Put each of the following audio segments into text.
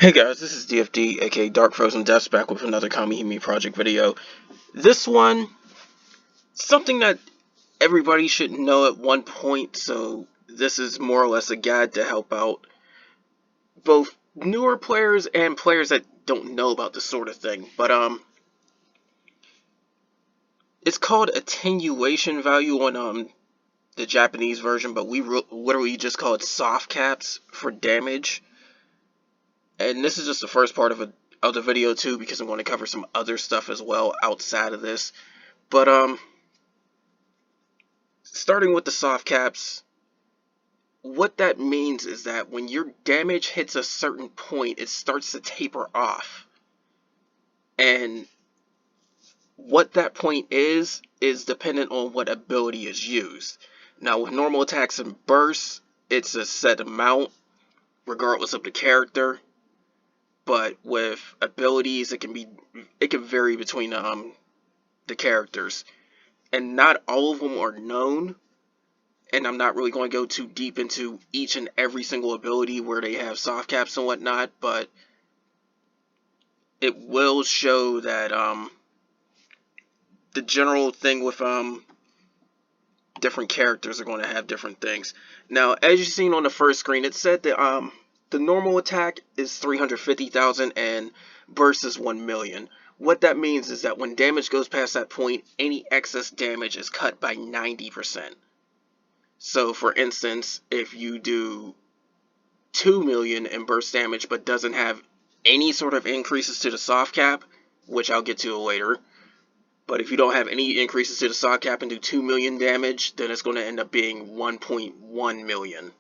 Hey guys, this is DFD, aka Dark Frozen Deaths, back with another Kamihime project video. This one, something that everybody should know at one point, so this is more or less a guide to help out both newer players and players that don't know about this sort of thing. But it's called attenuation value on the Japanese version, but we literally just call it soft caps for damage. And this is just the first part of the video too, because I'm going to cover some other stuff as well outside of this. But starting with the soft caps, what that means is that when your damage hits a certain point, it starts to taper off. And what that point is dependent on what ability is used. Now with normal attacks and bursts, it's a set amount regardless of the character. But with abilities, it can vary between the characters, and not all of them are known. And I'm not really going to go too deep into each and every single ability where they have soft caps and whatnot, but it will show that the general thing with different characters are going to have different things. Now, as you've seen on the first screen, it said that the normal attack is 350,000 and burst is 1 million. What that means is that when damage goes past that point, any excess damage is cut by 90%. So, for instance, if you do 2 million in burst damage but doesn't have any sort of increases to the soft cap, which I'll get to later, but if you don't have any increases to the soft cap and do 2 million damage, then it's going to end up being 1.1 million,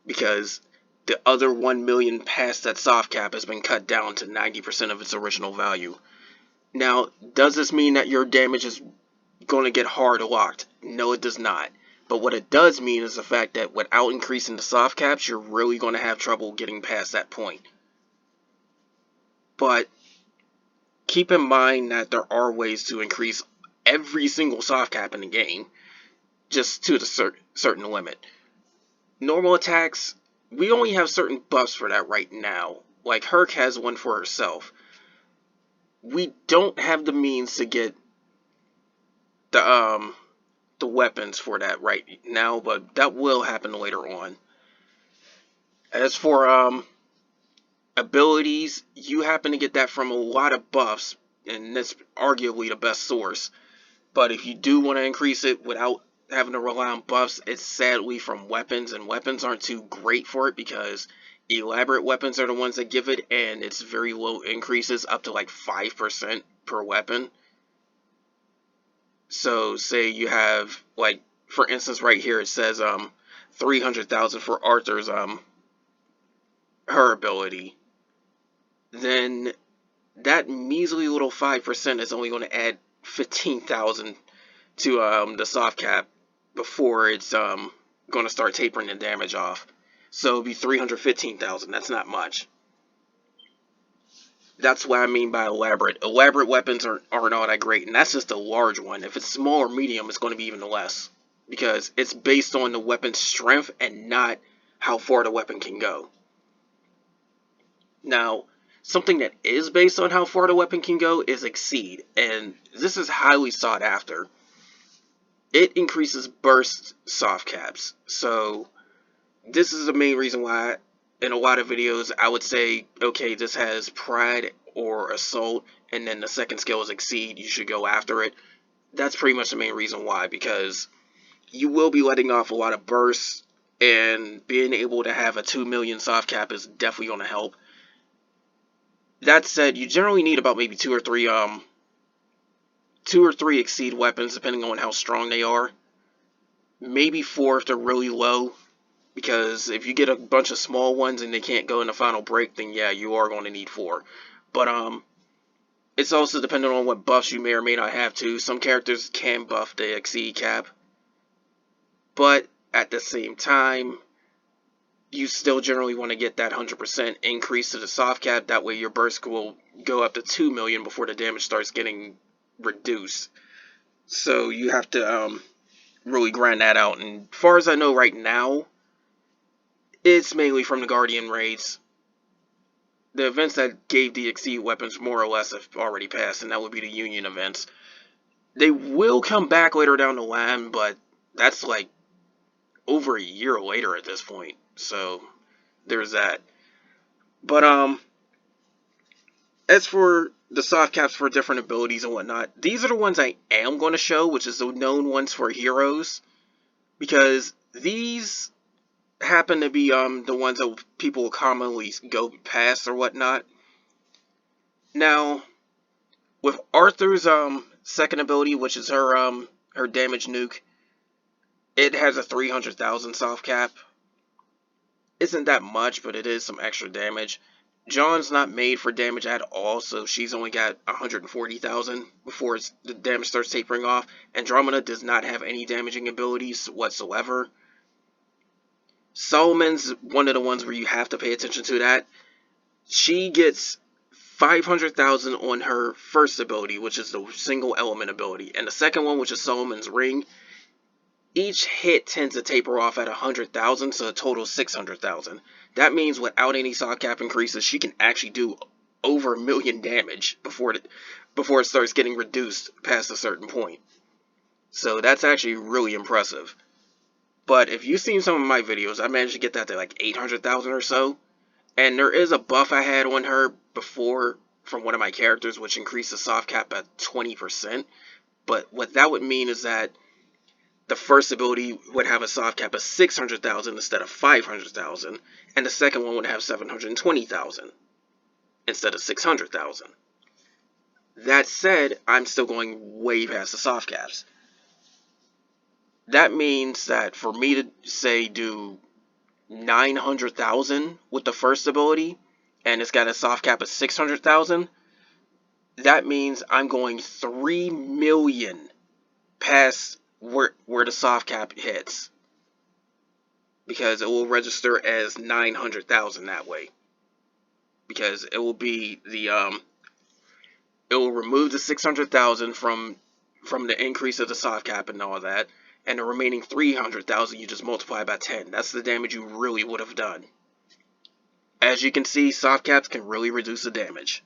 because the other 1 million past that soft cap has been cut down to 90% of its original value. Now, does this mean that your damage is going to get hard locked? No, it does not. But what it does mean is the fact that without increasing the soft caps, you're really going to have trouble getting past that point. But keep in mind that there are ways to increase every single soft cap in the game, just to the certain limit. Normal attacks, we only have certain buffs for that right now. Like Herc has one for herself. We don't have the means to get the weapons for that right now, but that will happen later on. As for abilities, you happen to get that from a lot of buffs, and that's arguably the best source. But if you do want to increase it without having to rely on buffs, it's sadly from weapons, and weapons aren't too great for it because elaborate weapons are the ones that give it, and it's very low increases, up to like 5% per weapon. So say you have, like, for instance right here it says 300,000 for Arthur's her ability. Then that measly little 5% is only going to add 15,000 to the soft cap before it's going to start tapering the damage off. So it'll be 315,000. That's not much. That's what I mean by elaborate. Elaborate weapons aren't all that great, and that's just a large one. If it's small or medium, it's going to be even less, because it's based on the weapon's strength and not how far the weapon can go. Now, something that is based on how far the weapon can go is Exceed, and this is highly sought after. It increases burst soft caps, so this is the main reason why in a lot of videos I would say, okay, this has Pride or Assault, and then the second skill is Exceed, you should go after it. That's pretty much the main reason why, because you will be letting off a lot of bursts, and being able to have a 2 million soft cap is definitely going to help. That said, you generally need about maybe two or three Exceed weapons, depending on how strong they are. Maybe 4 if they're really low, because if you get a bunch of small ones and they can't go in the final break, then yeah, you are going to need 4. But it's also dependent on what buffs you may or may not have too. Some characters can buff the Exceed cap, but at the same time, you still generally want to get that 100% increase to the soft cap. That way your burst will go up to 2 million before the damage starts getting reduced. So you have to really grind that out. And as far as I know right now, it's mainly from the Guardian raids. the events that gave DXC weapons more or less have already passed, and that would be the Union events. They will come back later down the line, but that's like over a year later at this point. So there's that. But as for the soft caps for different abilities and whatnot, these are the ones I am going to show, which is the known ones for heroes, because these happen to be the ones that people commonly go past or whatnot. Now, with Arthur's second ability, which is her damage nuke, it has a 300,000 soft cap. Isn't that much, but it is some extra damage. John's not made for damage at all, so she's only got 140,000 before the damage starts tapering off. Andromeda does not have any damaging abilities whatsoever. Solomon's one of the ones where you have to pay attention to that. She gets 500,000 on her first ability, which is the single element ability, and the second one, which is Solomon's ring. Each hit tends to taper off at 100,000, so a total of 600,000. That means without any soft cap increases, she can actually do over 1,000,000 damage before it starts getting reduced past a certain point. So that's actually really impressive. But if you've seen some of my videos, I managed to get that to like 800,000 or so. And there is a buff I had on her before from one of my characters, which increased the soft cap by 20%. But what that would mean is that the first ability would have a soft cap of 600,000 instead of 500,000, and the second one would have 720,000 instead of 600,000. That said, I'm still going way past the soft caps. That means that for me to, say, do 900,000 with the first ability, and it's got a soft cap of 600,000, that means I'm going 3 million past where the soft cap hits, because it will register as 900,000 that way, because it will be the it will remove the 600,000 from the increase of the soft cap and all that, and the remaining 300,000 you just multiply by 10. That's the damage you really would have done. As you can see, soft caps can really reduce the damage.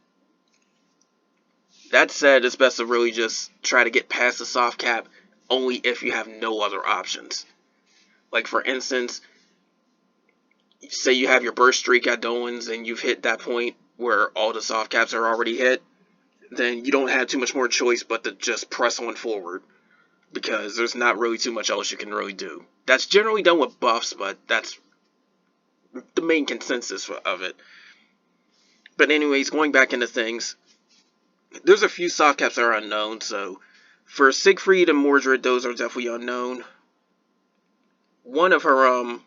That said, it's best to really just try to get past the soft cap only if you have no other options. Like, for instance, say you have your burst streak at Dolan's and you've hit that point where all the soft caps are already hit, then you don't have too much more choice but to just press on forward, because there's not really too much else you can really do. That's generally done with buffs, but that's the main consensus of it. But anyways, going back into things, there's a few soft caps that are unknown, so for Siegfried and Mordred, those are definitely unknown. One of her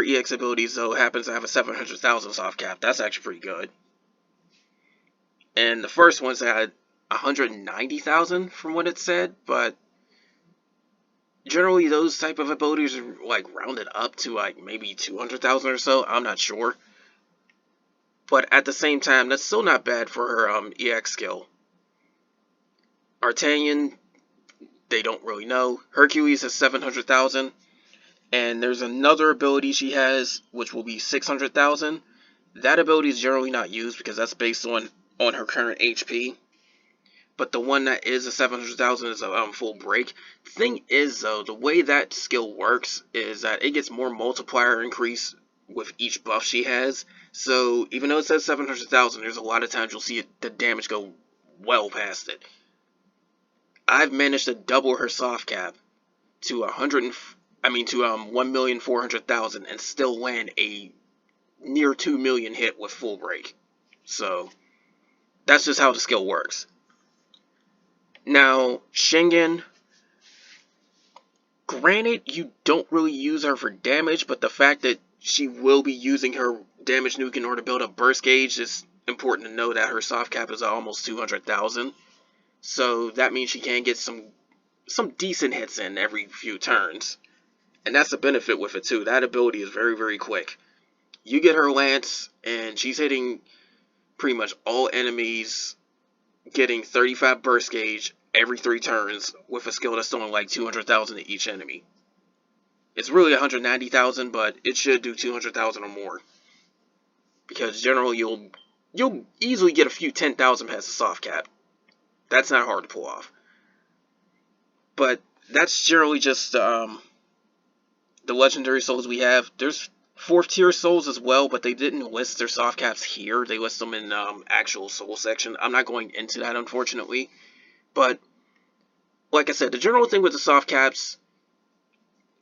EX abilities, though, happens to have a 700,000 soft cap. That's actually pretty good. And the first one's had 190,000 from what it said, but generally those type of abilities are like rounded up to like maybe 200,000 or so. I'm not sure. But at the same time, that's still not bad for her EX skill. Artanian, they don't really know. Hercules has 700,000. And there's another ability she has, which will be 600,000. That ability is generally not used because that's based on her current HP. But the one that is a 700,000 is a full break. Thing is, though, the way that skill works is that it gets more multiplier increase with each buff she has. So even though it says 700,000, there's a lot of times you'll see the damage go well past it. I've managed to double her soft cap to 1,400,000 and still land a near 2 million hit with full break. So that's just how the skill works. Now, Shingen, granted, you don't really use her for damage, but the fact that she will be using her damage nuke in order to build up burst gauge is important to know that her soft cap is almost 200,000. So that means she can get some decent hits in every few turns. And that's the benefit with it too. That ability is very, very quick. You get her lance, and she's hitting pretty much all enemies, getting 35 burst gauge every 3 turns with a skill that's doing like 200,000 to each enemy. It's really 190,000, but it should do 200,000 or more. because generally you'll easily get a few 10,000 past the soft cap. That's not hard to pull off. But that's generally just the legendary souls we have. There's 4th tier souls as well, but they didn't list their soft caps here. They list them in actual soul section. I'm not going into that, unfortunately. But like I said, the general thing with the soft caps,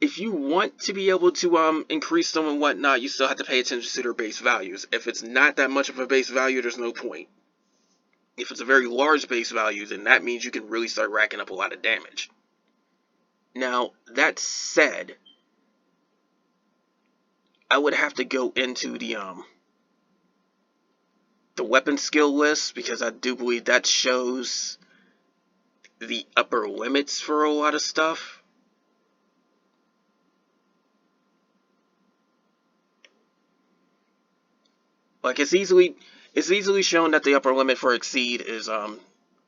if you want to be able to increase them and whatnot, you still have to pay attention to their base values. If it's not that much of a base value, there's no point. If it's a very large base value, then that means you can really start racking up a lot of damage. Now, that said, I would have to go into the weapon skill list, because I do believe that shows the upper limits for a lot of stuff. Like, it's easily shown that the upper limit for Exceed is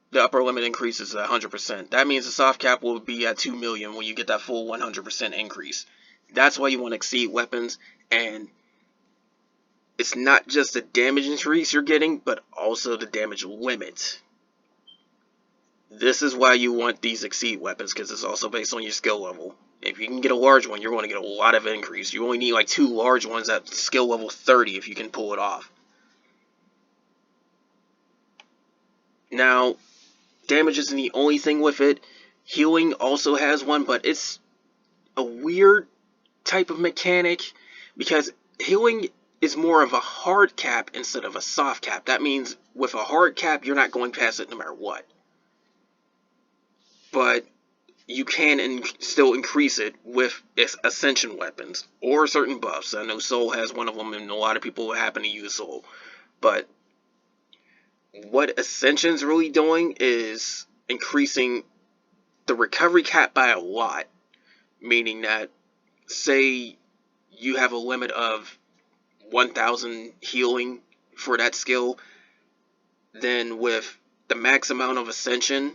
the upper limit increases 100%. That means the soft cap will be at 2 million when you get that full 100% increase. That's why you want to Exceed weapons, and it's not just the damage increase you're getting, but also the damage limit. This is why you want these Exceed weapons, because it's also based on your skill level. If you can get a large one, you're going to get a lot of increase. You only need like 2 large ones at skill level 30 if you can pull it off. Now, damage isn't the only thing with it. Healing also has one, but it's a weird type of mechanic, because healing is more of a hard cap instead of a soft cap. That means with a hard cap, you're not going past it no matter what. But you can still increase it with ascension weapons or certain buffs. I know Soul has one of them, and a lot of people happen to use Soul. But what Ascension's really doing is increasing the recovery cap by a lot. Meaning that, say you have a limit of 1,000 healing for that skill, then with the max amount of Ascension,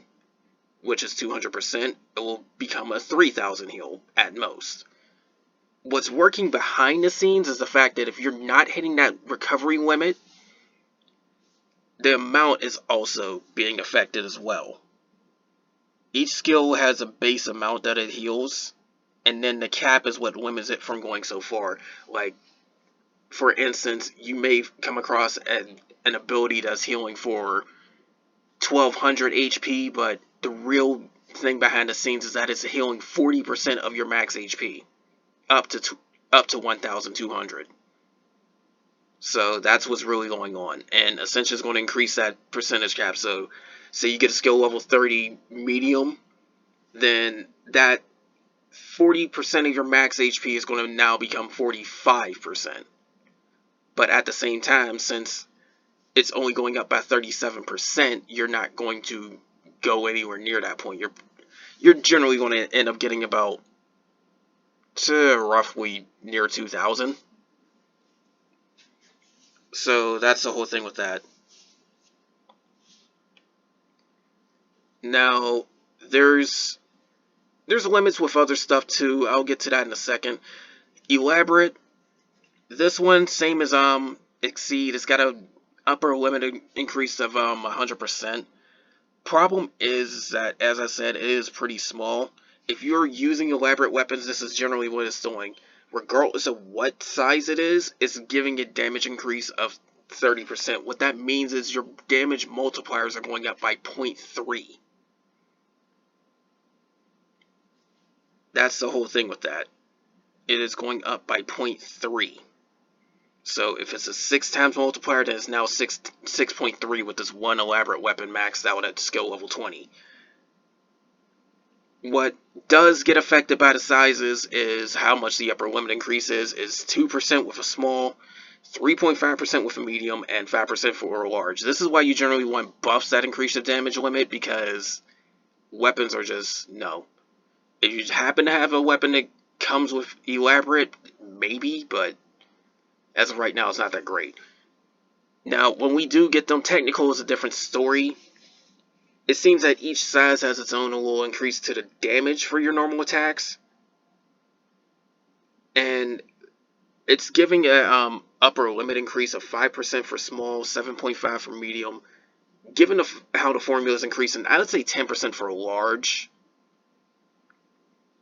which is 200%, it will become a 3,000 heal at most. What's working behind the scenes is the fact that if you're not hitting that recovery limit, the amount is also being affected as well. Each skill has a base amount that it heals, and then the cap is what limits it from going so far. Like, for instance, you may come across an ability that's healing for 1,200 HP, but the real thing behind the scenes is that it's healing 40% of your max HP, up to 1,200. So that's what's really going on, and Ascension is going to increase that percentage cap. So, say you get a skill level 30 medium, then that 40% of your max HP is going to now become 45%. But at the same time, since it's only going up by 37%, you're not going to go anywhere near that point. You're generally going to end up getting about to roughly near 2,000. So that's the whole thing with that. Now, there's limits with other stuff too. I'll get to that in a second. Elaborate. This one, same as Exceed. It's got a upper limit increase of 100%. Problem is that, as I said, it is pretty small. If you're using elaborate weapons, this is generally what it's doing. Regardless of what size it is, it's giving a damage increase of 30%. What that means is your damage multipliers are going up by 0.3. That's the whole thing with that. It is going up by 0.3. So if it's a 6 times multiplier, then it's now 6.3 with this one elaborate weapon maxed out at skill level 20. What does get affected by the sizes is how much the upper limit increases. Is 2% with a small, 3.5% with a medium, and 5% for a large. This is why you generally want buffs that increase the damage limit, because weapons are just no. If you happen to have a weapon that comes with elaborate, maybe, but as of right now, it's not that great. Now, when we do get them technical, it's a different story. It seems that each size has its own little increase to the damage for your normal attacks. And It's giving a upper limit increase of 5% for small, 7.5 for medium. Given how the formula is increasing, I would say 10% for large.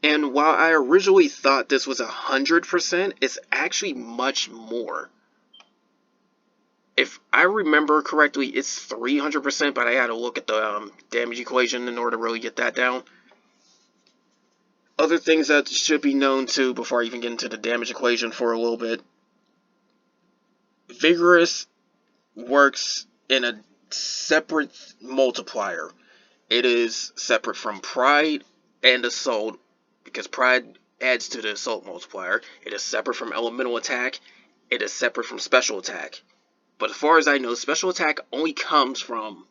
And while I originally thought this was 100%, it's actually much more. If I remember correctly, it's 300%, but I had to look at the damage equation in order to really get that down. Other things that should be known too before I even get into the damage equation for a little bit. Vigorous works in a separate multiplier. It is separate from Pride and Assault, because Pride adds to the Assault multiplier. It is separate from Elemental Attack. It is separate from Special Attack. But as far as I know, Special Attack only comes from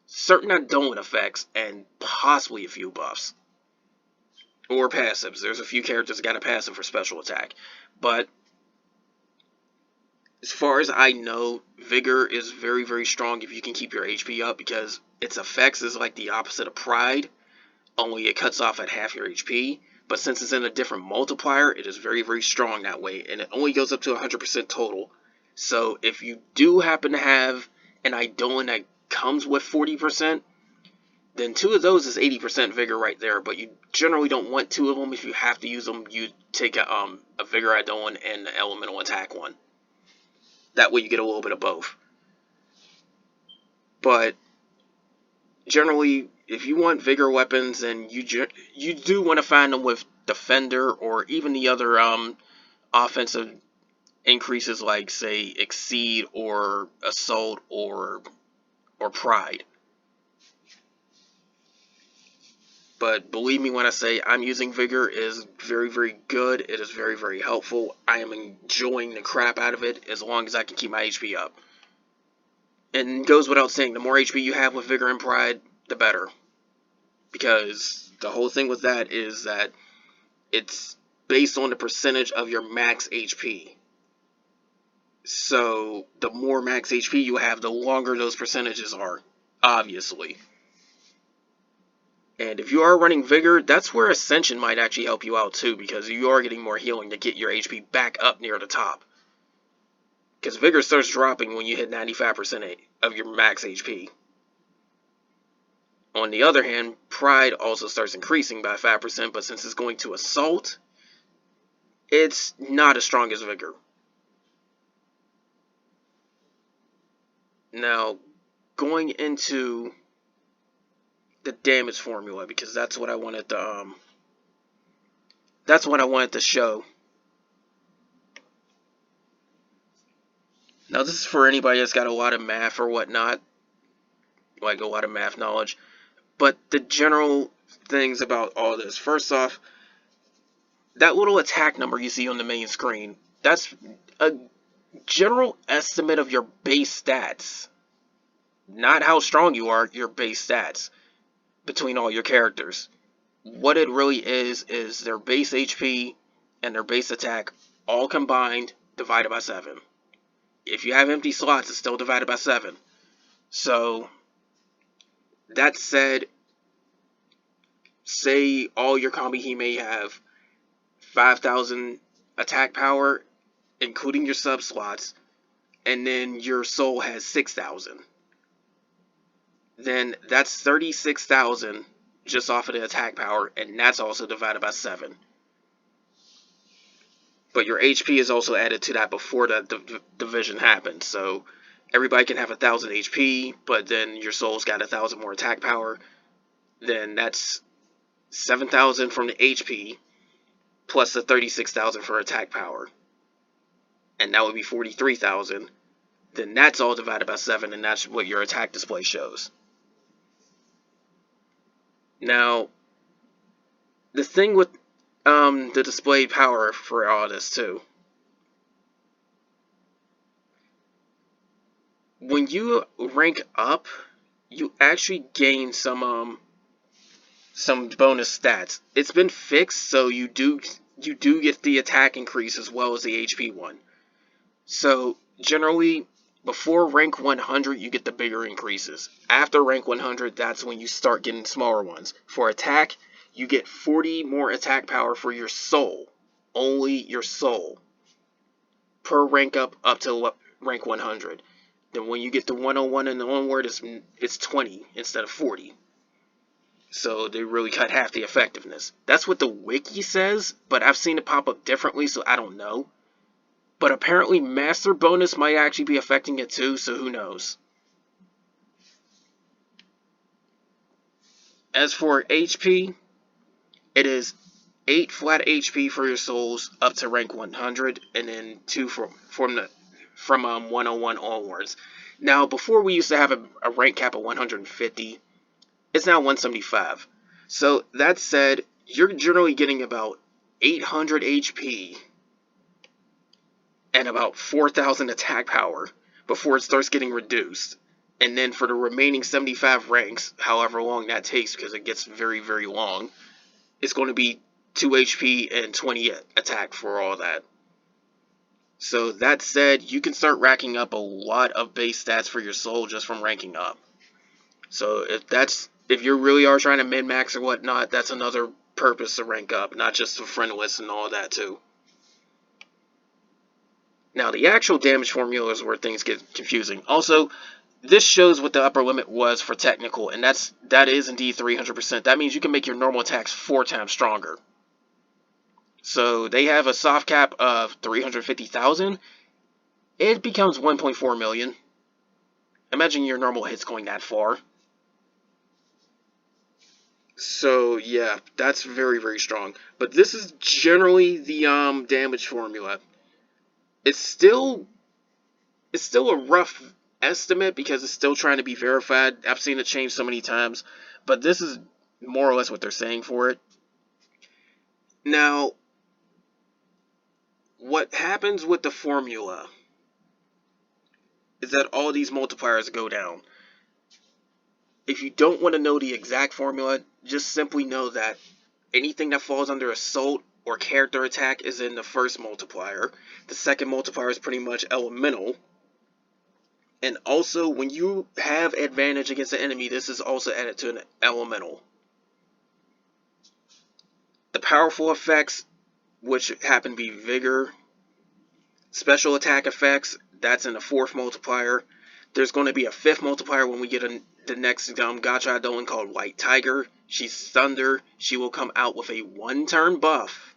certain Adolin effects and possibly a few buffs. Or passives. There's a few characters that got a passive for Special Attack. But as far as I know, Vigor is very, very strong if you can keep your HP up, because its effects is like the opposite of Pride, only it cuts off at half your HP. But since it's in a different multiplier, it is very, very strong that way, and it only goes up to 100% total. So if you do happen to have an Eidolon that comes with 40%, then 2 of those is 80% Vigor right there. But you generally don't want 2 of them. If you have to use them, you take a Vigor Eidolon and the Elemental Attack one. That way you get a little bit of both. But generally, if you want Vigor weapons, then you do want to find them with Defender or even the other offensive increases like, say, Exceed or Assault or Pride. But believe me when I say I'm using Vigor. It is very, very good. It is very, very helpful. I am enjoying the crap out of it as long as I can keep my HP up. And it goes without saying, the more HP you have with Vigor and Pride, the better. Because the whole thing with that is that it's based on the percentage of your max HP. So the more max HP you have, the longer those percentages are, obviously. And if you are running Vigor, that's where Ascension might actually help you out too, because you are getting more healing to get your HP back up near the top. Because Vigor starts dropping when you hit 95% of your max HP. On the other hand, Pride also starts increasing by 5%, but since it's going to Assault, it's not as strong as Vigor. Now, going into the damage formula, because that's what I wanted to show. Now, this is for anybody that's got a lot of math or whatnot, like a lot of math knowledge. But the general things about all this. First off, that little attack number you see on the main screen, that's a general estimate of your base stats. Not how strong you are, your base stats between all your characters. What it really is their base HP and their base attack all combined divided by 7. If you have empty slots, it's still divided by 7. So, that said, say all your Kamihime have 5,000 attack power, including your sub slots, and then your soul has 6,000. Then that's 36,000 just off of the attack power, and that's also divided by 7. But your HP is also added to that before that division happens. So everybody can have 1,000 HP, but then your soul's got 1,000 more attack power. Then that's 7,000 from the HP, plus the 36,000 for attack power. And that would be 43,000. Then that's all divided by 7, and that's what your attack display shows. Now, the thing with the displayed power for all this too. When you rank up, you actually gain some bonus stats. It's been fixed, so you do get the attack increase as well as the HP one. So generally, before rank 100, you get the bigger increases. After rank 100, that's when you start getting smaller ones. For attack, you get 40 more attack power for your soul. Only your soul. per rank up to rank 100. Then when you get to 101 and onward, it's 20 instead of 40. So they really cut half the effectiveness. That's what the wiki says, but I've seen it pop up differently, so I don't know. But apparently master bonus might actually be affecting it too, so who knows. As for HP, it is 8 flat HP for your souls up to rank 100, and then 2 from 101 onwards. Now, before we used to have a rank cap of 150, it's now 175. So that said, you're generally getting about 800 HP and about 4,000 attack power before it starts getting reduced. And then for the remaining 75 ranks, however long that takes, because it gets very, very long, it's going to be 2 HP and 20 attack for all that. So that said, you can start racking up a lot of base stats for your soul just from ranking up. So if you really are trying to min-max or whatnot, that's another purpose to rank up, not just for friend lists and all that too. Now the actual damage formula is where things get confusing. Also, this shows what the upper limit was for technical, and that is indeed 300%. That means you can make your normal attacks 4 times stronger. So they have a soft cap of 350,000. It becomes 1.4 million. Imagine your normal hits going that far. So yeah, that's very, very strong. But this is generally the damage formula. It's still a rough estimate because it's still trying to be verified. I've seen it change so many times, but this is more or less what they're saying for it. Now, what happens with the formula is that all these multipliers go down. If you don't want to know the exact formula, just simply know that anything that falls under assault or character attack is in the first multiplier. The second multiplier is pretty much elemental. And also, when you have advantage against the enemy, this is also added to an elemental. The powerful effects, which happen to be vigor, special attack effects, that's in the fourth multiplier. There's going to be a fifth multiplier when we get the next gacha Idolin called White Tiger. She's Thunder. She will come out with a 1-turn buff.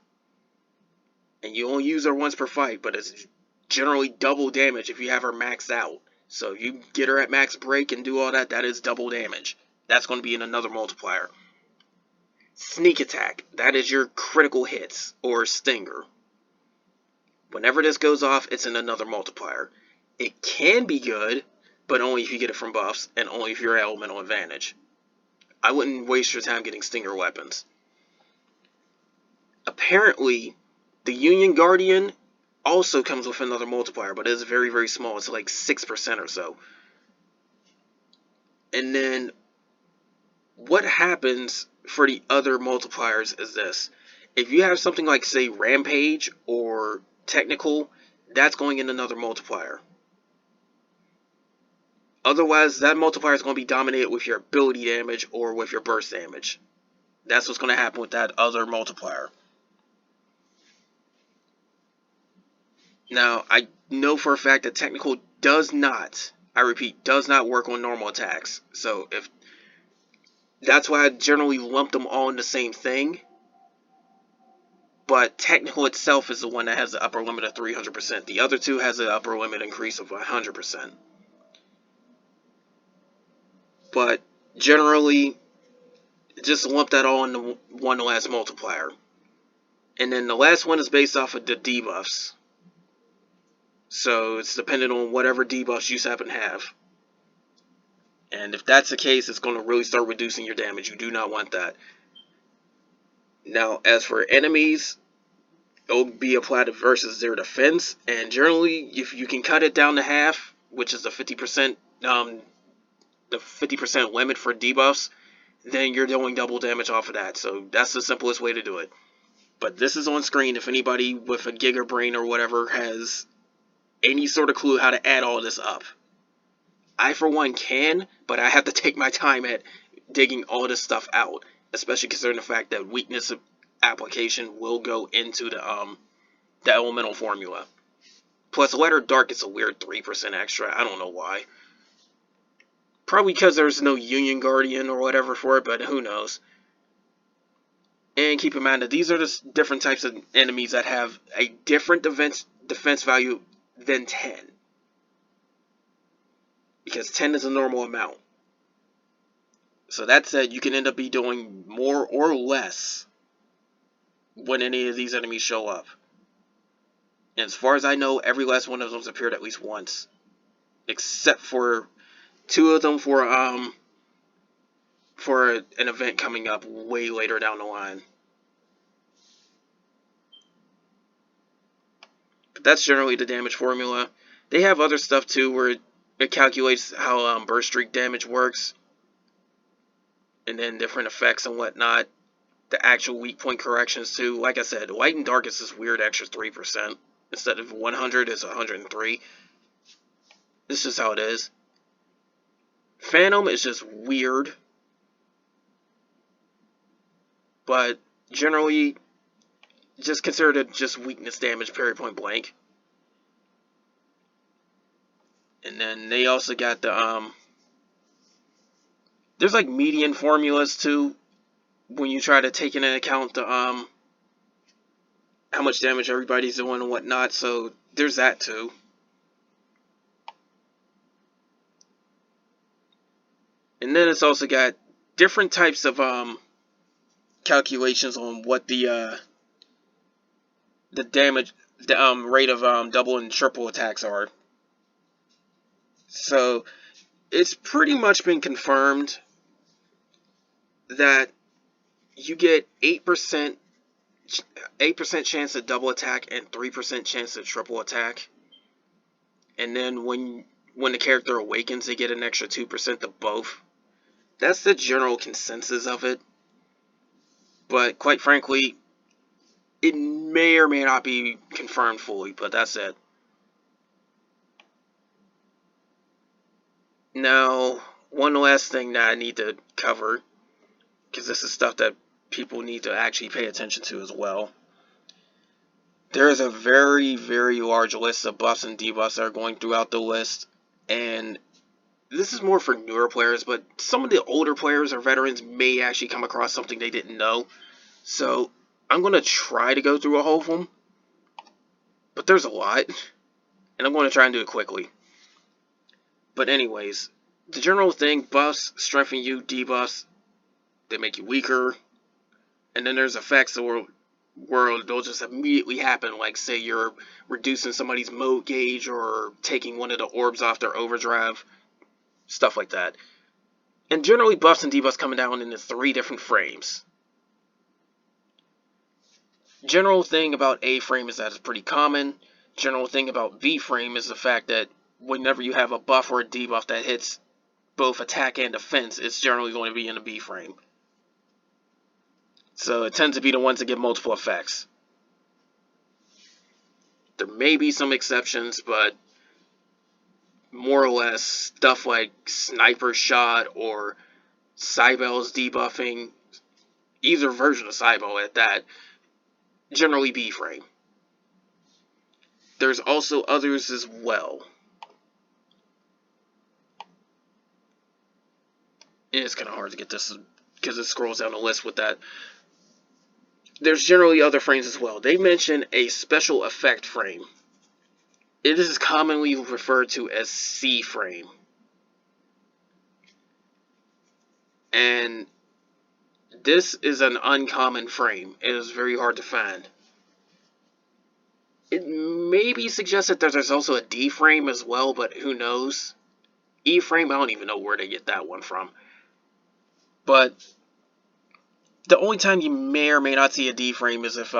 And you only use her once per fight, but it's generally double damage if you have her maxed out. So if you get her at max break and do all that, that is double damage. That's going to be in another multiplier. Sneak attack, that is your critical hits, or stinger. Whenever this goes off, it's in another multiplier. It can be good, but only if you get it from buffs, and only if you're at elemental advantage. I wouldn't waste your time getting stinger weapons. Apparently, the Union Guardian also comes with another multiplier, but it's very, very small. It's like 6% or so. And then, what happens for the other multipliers is this. If you have something like, say, Rampage or Technical, that's going in another multiplier. Otherwise, that multiplier is going to be dominated with your ability damage or with your burst damage. That's what's going to happen with that other multiplier. Now, I know for a fact that Technical does not, I repeat, does not work on normal attacks. So, that's why I generally lump them all in the same thing. But Technical itself is the one that has the upper limit of 300%. The other two has an upper limit increase of 100%. But generally, just lump that all into one last multiplier. And then the last one is based off of the debuffs. So it's dependent on whatever debuffs you happen to have. And if that's the case, it's going to really start reducing your damage. You do not want that. Now, as for enemies, it'll be applied versus their defense. And generally, if you can cut it down to half, which is the 50%, the 50% limit for debuffs, then you're doing double damage off of that. So that's the simplest way to do it. But this is on screen if anybody with a Giga Brain or whatever has any sort of clue how to add all this up. I, for one, can, but I have to take my time at digging all this stuff out, especially considering the fact that weakness application will go into the elemental formula. Plus, light or dark is a weird 3% extra. I don't know why. Probably because there's no Union Guardian or whatever for it, but who knows. And keep in mind that these are the different types of enemies that have a different defense value than 10. Because 10 is a normal amount. So that said, you can end up be doing more or less when any of these enemies show up. And as far as I know, every last one of them's appeared at least once. Except for 2 of them for an event coming up way later down the line. But that's generally the damage formula. They have other stuff too where it calculates how burst streak damage works. And then different effects and whatnot. The actual weak point corrections too. Like I said, light and dark is this weird extra 3%. Instead of 100, it's 103. This is just how it is. Phantom is just weird. But generally, just consider it just weakness damage, period, point blank. And then they also got the, there's like median formulas too, when you try to take into account the, how much damage everybody's doing and whatnot, so there's that too. And then it's also got different types of calculations on what the damage, the rate of double and triple attacks are. So it's pretty much been confirmed that you get 8% chance of double attack and 3% chance of triple attack. And then when the character awakens, they get an extra 2% of both. That's the general consensus of it. But quite frankly, it may or may not be confirmed fully, but that's it. Now, one last thing that I need to cover, because this is stuff that people need to actually pay attention to as well. There is a very, very large list of buffs and debuffs that are going throughout the list, and this is more for newer players, but some of the older players or veterans may actually come across something they didn't know. So I'm going to try to go through all of them, but there's a lot, and I'm going to try and do it quickly. But anyways, the general thing, buffs strengthen you, debuffs, they make you weaker, and then there's effects that they'll just immediately happen, like say you're reducing somebody's mode gauge or taking one of the orbs off their overdrive, stuff like that. And generally buffs and debuffs coming down into 3 different frames. General thing about A frame is that it's pretty common. General thing about B frame is the fact that whenever you have a buff or a debuff that hits both attack and defense, it's generally going to be in the B frame. So it tends to be the ones that get multiple effects. There may be some exceptions, but more or less stuff like Sniper Shot or Cybel's debuffing, either version of Cybel at that, generally B frame. There's also others as well. And it's kind of hard to get this because it scrolls down the list with that. There's generally other frames as well. They mention a special effect frame. It is commonly referred to as C frame. And this is an uncommon frame. It is very hard to find. It may be suggested that there's also a D frame as well, but who knows? E frame, I don't even know where they get that one from. But the only time you may or may not see a D frame is if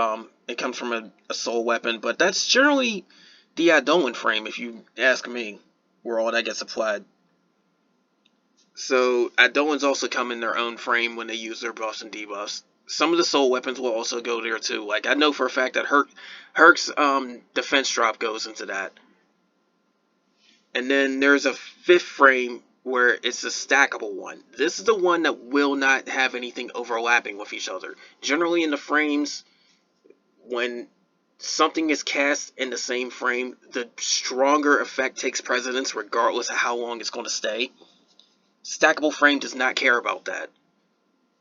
it comes from a soul weapon, but that's generally the Adolan frame, if you ask me, where all that gets applied. So Adolans also come in their own frame when they use their buffs and debuffs. Some of the soul weapons will also go there too. Like I know for a fact that Herc's defense drop goes into that. And then there's a 5th frame where it's a stackable one. This is the one that will not have anything overlapping with each other. Generally in the frames, when something is cast in the same frame, the stronger effect takes precedence regardless of how long it's going to stay. Stackable frame does not care about that.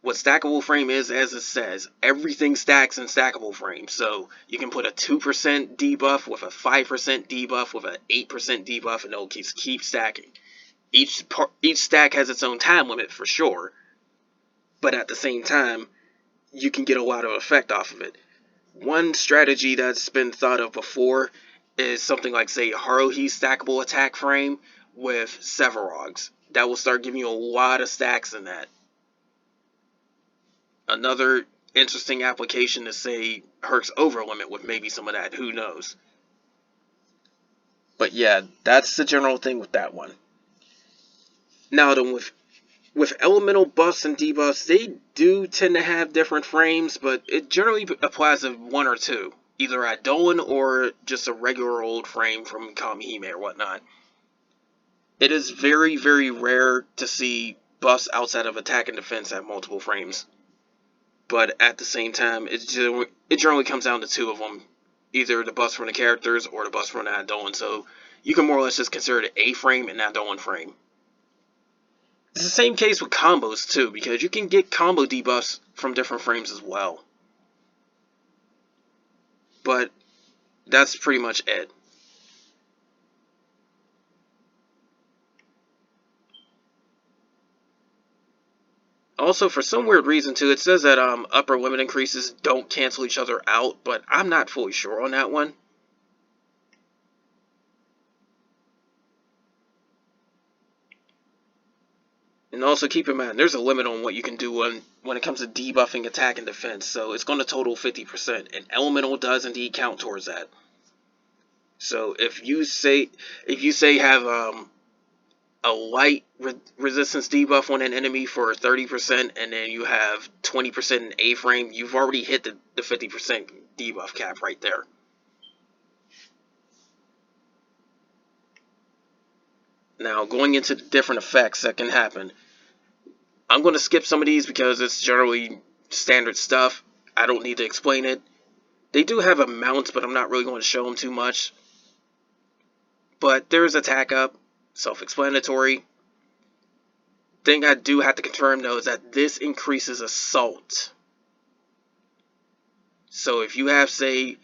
What stackable frame is, as it says, everything stacks in stackable frame. So you can put a 2% debuff with a 5% debuff with an 8% debuff, and it'll keep stacking. Each stack has its own time limit for sure, but at the same time, you can get a lot of effect off of it. One strategy that's been thought of before is something like, say, Haruhi's stackable attack frame with Sevarog's. That will start giving you a lot of stacks in that. Another interesting application is, say, Herc's Overlimit with maybe some of that. Who knows? But yeah, that's the general thing with that one. Now then, with elemental buffs and debuffs, they do tend to have different frames, but it generally applies to one or two. Either Eidolon or just a regular old frame from Kamihime or whatnot. It is very, very rare to see buffs outside of attack and defense have multiple frames. But at the same time, it generally comes down to two of them. Either the buffs from the characters or the buffs from the Eidolon. So you can more or less just consider it a frame and Eidolon frame. It's the same case with combos too, because you can get combo debuffs from different frames as well. But that's pretty much it. Also, for some weird reason too, it says that upper limit increases don't cancel each other out, but I'm not fully sure on that one. And also keep in mind, there's a limit on what you can do when it comes to debuffing attack and defense, so it's going to total 50%, and elemental does indeed count towards that. So if you say have a light resistance debuff on an enemy for 30%, and then you have 20% in A frame, you've already hit the 50% debuff cap right there. Now, going into the different effects that can happen, I'm going to skip some of these because it's generally standard stuff. I don't need to explain it. They do have amounts, but I'm not really going to show them too much. But there's attack up, self-explanatory. Thing I do have to confirm though is that this increases assault. So if you have, say,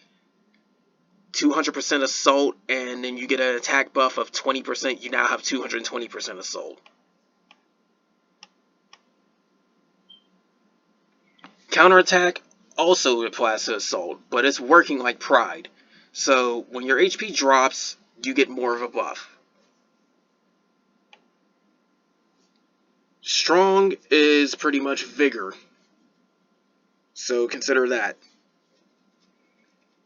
200% assault and then you get an attack buff of 20%, you now have 220% assault. Counterattack also applies to assault, but it's working like Pride. So when your HP drops, you get more of a buff. Strong is pretty much Vigor, so consider that.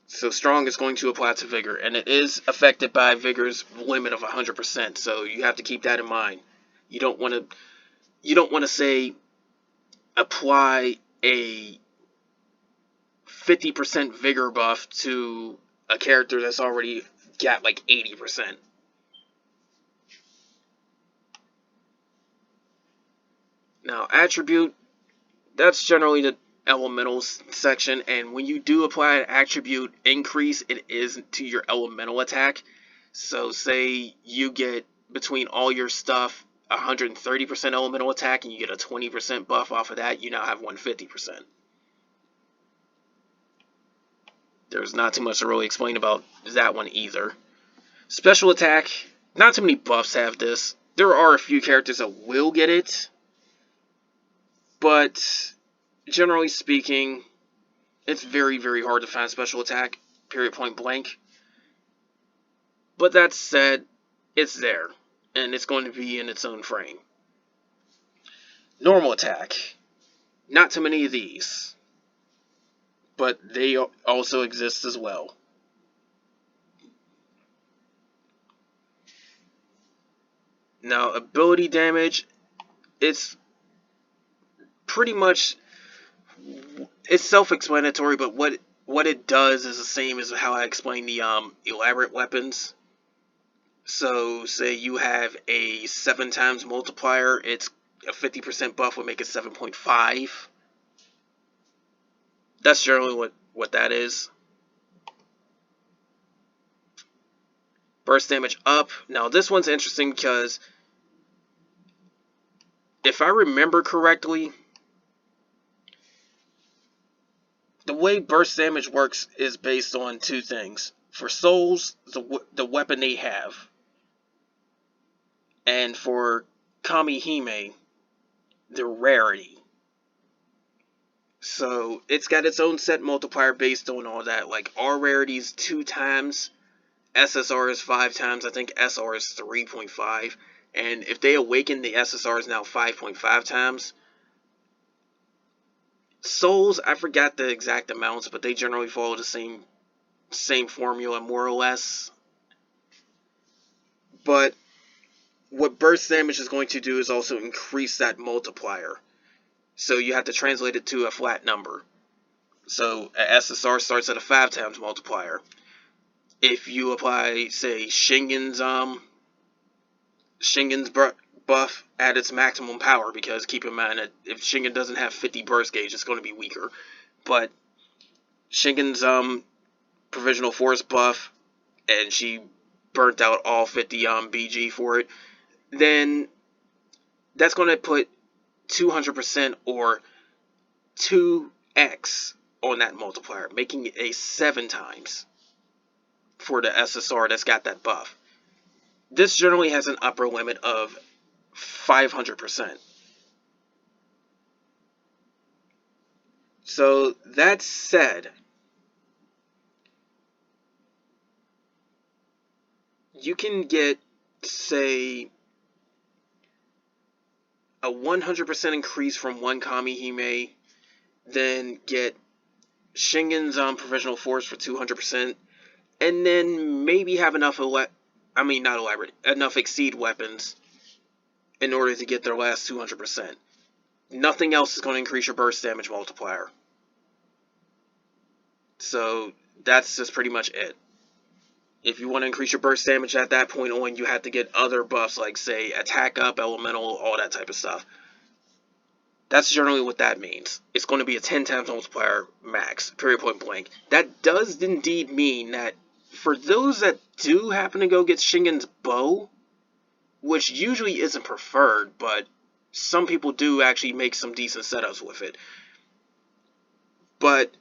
So Strong is going to apply to Vigor, and it is affected by Vigor's limit of 100%, so you have to keep that in mind. You don't want to say apply a 50% Vigor buff to a character that's already got like 80%. Now, attribute, that's generally the elemental section, and when you do apply an attribute increase, it is to your elemental attack. So say you get, between all your stuff, 130% elemental attack, and you get a 20% buff off of that, you now have 150%. There's not too much to really explain about that one either. Special attack, not too many buffs have this. There are a few characters that will get it, but generally speaking, it's very, very hard to find special attack, period, point blank. But that said, it's there, and it's going to be in its own frame. Normal attack, not too many of these, but they also exist as well. Now, ability damage, it's pretty much, it's self-explanatory, but what it does is the same as how I explained the elaborate weapons. So, say you have a 7 times multiplier, it's a 50% buff would make it 7.5. That's generally what that is. Burst damage up. Now this one's interesting because if I remember correctly, the way burst damage works is based on two things. For souls, the weapon they have. And for Kamihime, the rarity. So it's got its own set multiplier based on all that. Like R rarity is 2 times, SSR is 5 times, I think SR is 3.5. And if they awaken, the SSR is now 5.5 times. Souls, I forgot the exact amounts, but they generally follow the same formula more or less. But what burst damage is going to do is also increase that multiplier. So you have to translate it to a flat number. So a SSR starts at a 5 times multiplier. If you apply, say, Shingen's buff at its maximum power, because keep in mind that if Shingen doesn't have 50 burst gauge, it's going to be weaker. But Shingen's provisional force buff, and she burnt out all 50 BG for it, then that's going to put 200% or 2x on that multiplier, making it a 7 times for the SSR that's got that buff. This generally has an upper limit of 500%. So that said, you can get, say, a 100% increase from one Kamihime, then get Shingen's provisional force for 200%, and then maybe have enough enough exceed weapons in order to get their last 200%. Nothing else is going to increase your burst damage multiplier. So that's just pretty much it. If you want to increase your burst damage at that point on, you have to get other buffs like, say, attack up, elemental, all that type of stuff. That's generally what that means. It's going to be a 10 times multiplier max, period, point blank. That does indeed mean that for those that do happen to go get Shingen's bow, which usually isn't preferred, but some people do actually make some decent setups with it. But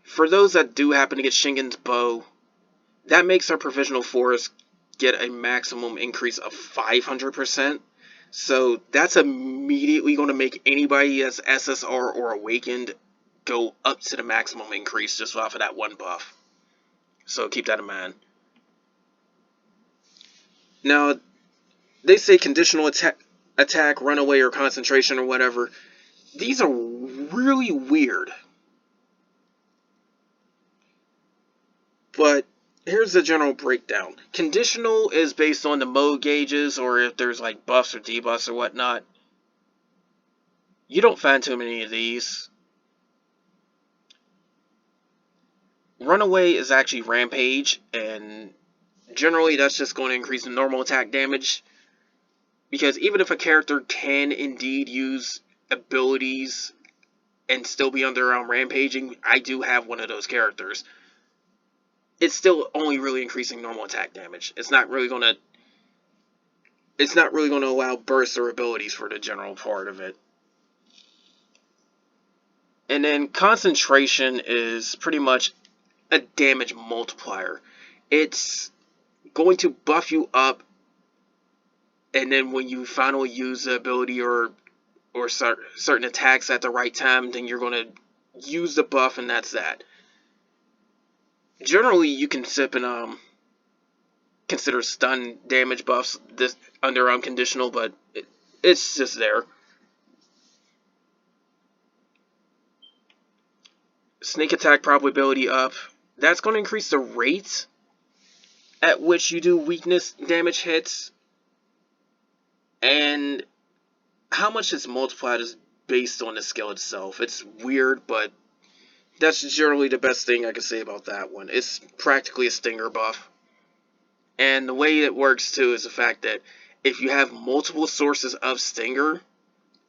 for those that do happen to get Shingen's bow, that makes our provisional force get a maximum increase of 500%. So that's immediately going to make anybody that's SSR or awakened go up to the maximum increase just off of that one buff. So keep that in mind. Now, they say conditional attack, runaway, or concentration or whatever. These are really weird. But here's the general breakdown. Conditional is based on the mode gauges, or if there's like buffs or debuffs or whatnot. You don't find too many of these. Runaway is actually rampage, and generally that's just going to increase the normal attack damage. Because even if a character can indeed use abilities and still be under rampaging, I do have one of those characters. It's still only really increasing normal attack damage. It's not really going to allow bursts or abilities for the general part of it. And then concentration is pretty much a damage multiplier. It's going to buff you up, and then when you finally use the ability or certain attacks at the right time, then you're going to use the buff, and that's that. Generally, you can sip and consider stun damage buffs this under unconditional, but it's just there. Sneak attack probability up. That's going to increase the rate at which you do weakness damage hits, and how much it's multiplied is based on the skill itself. It's weird, but that's generally the best thing I can say about that one. It's practically a stinger buff. And the way it works too is the fact that if you have multiple sources of stinger,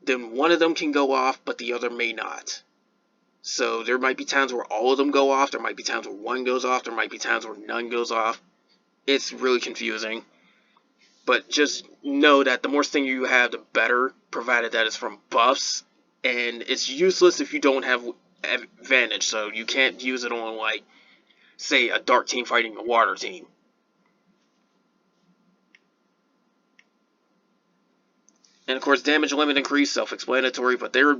then one of them can go off, but the other may not. So there might be times where all of them go off, there might be times where one goes off, there might be times where none goes off. It's really confusing. But just know that the more stinger you have, the better, provided that it's from buffs. And it's useless if you don't have advantage, so you can't use it on, like, say, a dark team fighting a water team. And of course, damage limit increase, self-explanatory, but they're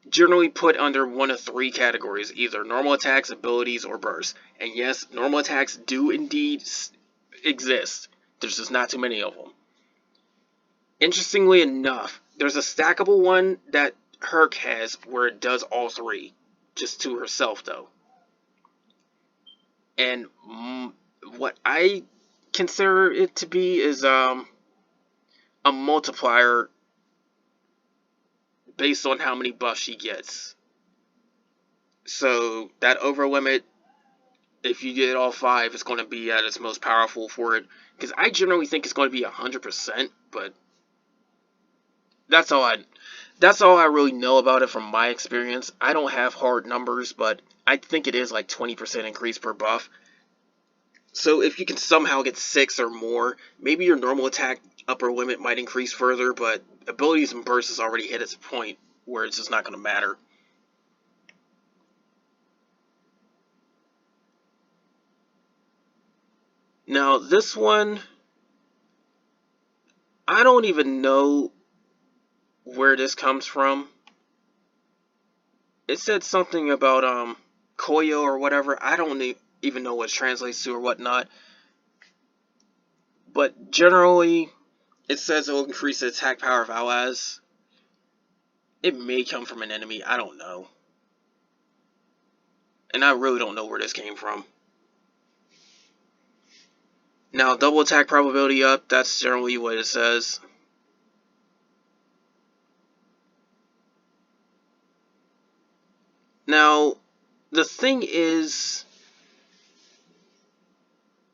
generally put under one of three categories, either normal attacks, abilities, or bursts. And yes, normal attacks do indeed exist. There's just not too many of them. Interestingly enough, there's a stackable one that Herc has where it does all three, just to herself though. And what I consider it to be is a multiplier based on how many buffs she gets. So that over limit, if you get all five, it's going to be at its most powerful for it. Because I generally think it's going to be 100%, but that's all I really know about it from my experience. I don't have hard numbers, but I think it is like 20% increase per buff. So if you can somehow get 6 or more, maybe your normal attack upper limit might increase further, but abilities and bursts has already hit its point where it's just not going to matter. Now this one, I don't even know where this comes from. It said something about Koyo or whatever. I don't even know what it translates to or whatnot. But generally, it says it will increase the attack power of allies. It may come from an enemy. I don't know. And I really don't know where this came from. Now, double attack probability up. That's generally what it says. Now, the thing is,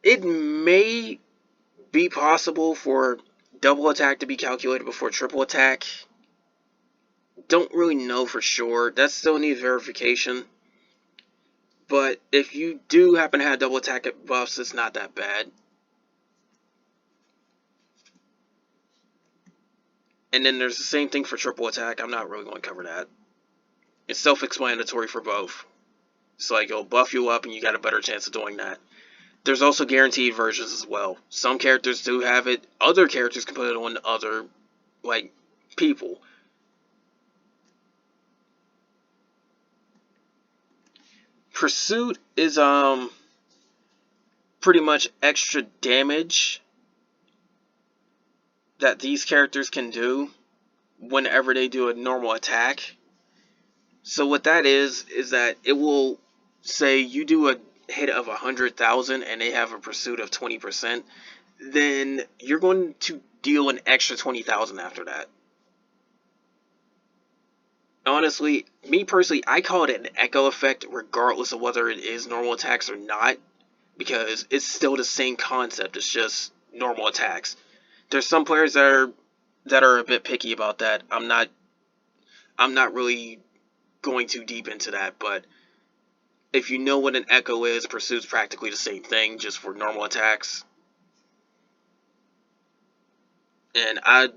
it may be possible for double attack to be calculated before triple attack. Don't really know for sure. That still needs verification. But if you do happen to have double attack buffs, it's not that bad. And then there's the same thing for triple attack. I'm not really going to cover that. It's self-explanatory for both. It's like it'll buff you up and you got a better chance of doing that. There's also guaranteed versions as well. Some characters do have it. Other characters can put it on other, like, people. Pursuit is pretty much extra damage that these characters can do whenever they do a normal attack. So what that is that it will say you do a hit of 100,000 and they have a pursuit of 20%, then you're going to deal an extra 20,000 after that. Honestly, me personally, I call it an echo effect regardless of whether it is normal attacks or not, because it's still the same concept. It's just normal attacks. There's some players that are a bit picky about that. I'm not really going too deep into that, but if you know what an echo is, pursuit's practically the same thing, just for normal attacks. And I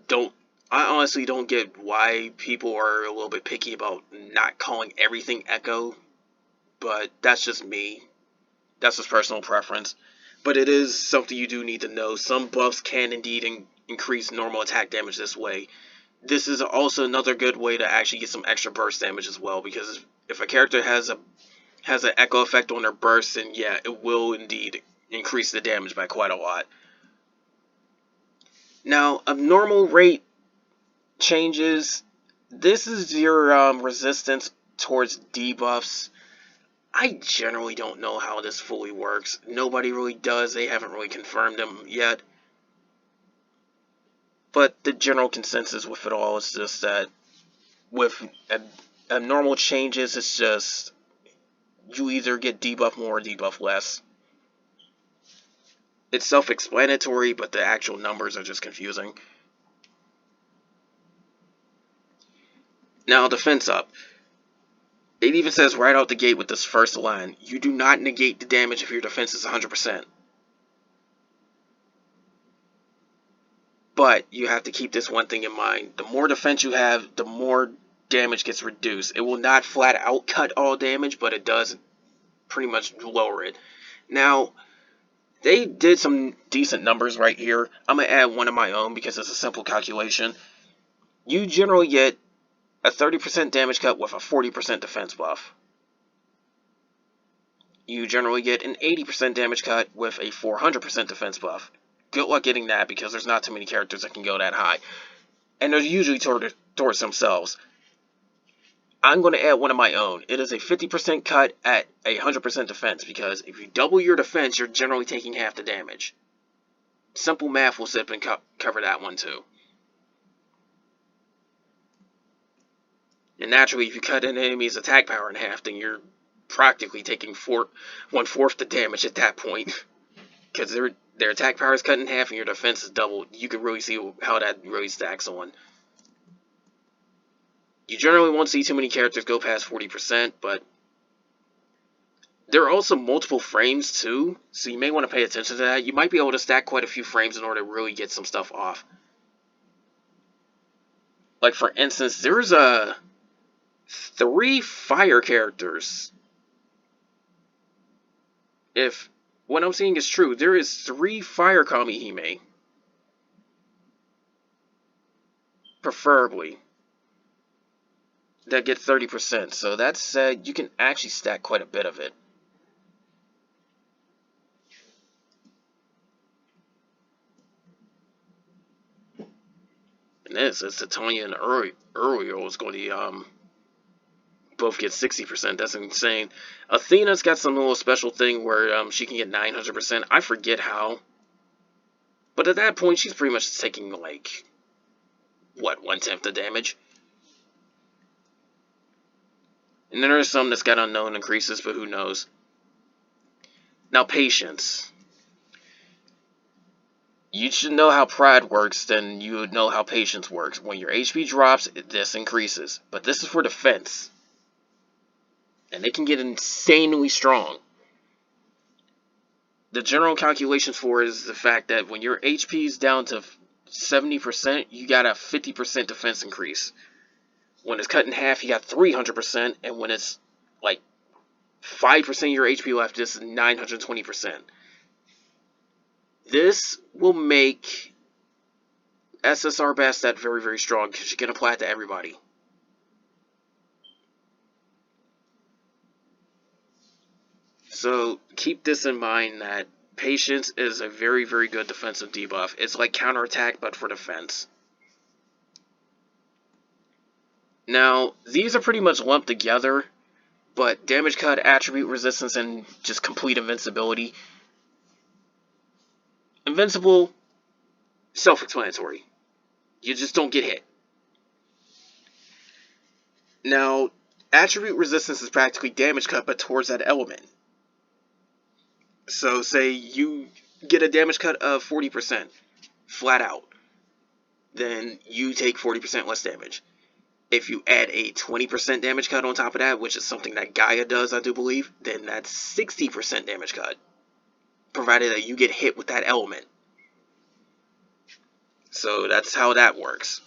honestly don't get why people are a little bit picky about not calling everything echo, but that's just me. That's just personal preference. But it is something you do need to know. Some buffs can indeed increase normal attack damage this way. This is also another good way to actually get some extra burst damage as well, because if a character has an echo effect on their burst, then yeah, it will indeed increase the damage by quite a lot. Now, abnormal rate changes. This is your resistance towards debuffs. I generally don't know how this fully works. Nobody really does. They haven't really confirmed them yet. But the general consensus with it all is just that with abnormal changes, it's just you either get debuff more or debuff less. It's self-explanatory, but the actual numbers are just confusing. Now, defense up. It even says right out the gate with this first line, you do not negate the damage if your defense is 100%. But you have to keep this one thing in mind. The more defense you have, the more damage gets reduced. It will not flat out cut all damage, but it does pretty much lower it. Now, they did some decent numbers right here. I'm going to add one of my own because it's a simple calculation. You generally get a 30% damage cut with a 40% defense buff. You generally get an 80% damage cut with a 400% defense buff. Good luck getting that because there's not too many characters that can go that high. And they're usually towards themselves. I'm going to add one of my own. It is a 50% cut at a 100% defense because if you double your defense, you're generally taking half the damage. Simple math will sit and cover that one too. And naturally, if you cut an enemy's attack power in half, then you're practically taking 1/4 the damage at that point. Because their attack power is cut in half and your defense is doubled. You can really see how that really stacks on. You generally won't see too many characters go past 40%, but there are also multiple frames too, so you may want to pay attention to that. You might be able to stack quite a few frames in order to really get some stuff off. Like for instance, there's 3 fire characters. If what I'm seeing is true, there is 3 fire Kamihime. Preferably. That get 30%. So that said, you can actually stack quite a bit of it. And this is Tanya and Uriel is going to both get 60%. That's insane. Athena's got some little special thing where she can get 900%. I forget how. But at that point, she's pretty much taking, like, what, 1/10 the damage? And then there's some that's got unknown increases, but who knows. Now, patience. You should know how pride works, then you would know how patience works. When your HP drops, this increases. But this is for defense. And they can get insanely strong. The general calculations for it is the fact that when your HP is down to 70%, you got a 50% defense increase. When it's cut in half, you got 300%, and when it's like 5% of your HP left, this is 920%. This will make SSR Bastet very, very strong because you can apply it to everybody. So keep this in mind that Patience is a very, very good defensive debuff. It's like counterattack, but for defense. Now, these are pretty much lumped together, but damage cut, attribute resistance, and just complete invincibility. Invincible, self-explanatory. You just don't get hit. Now, attribute resistance is practically damage cut, but towards that element. So, say you get a damage cut of 40%, flat out. Then you take 40% less damage. If you add a 20% damage cut on top of that, which is something that Gaia does, I do believe, then that's 60% damage cut. Provided that you get hit with that element. So that's how that works.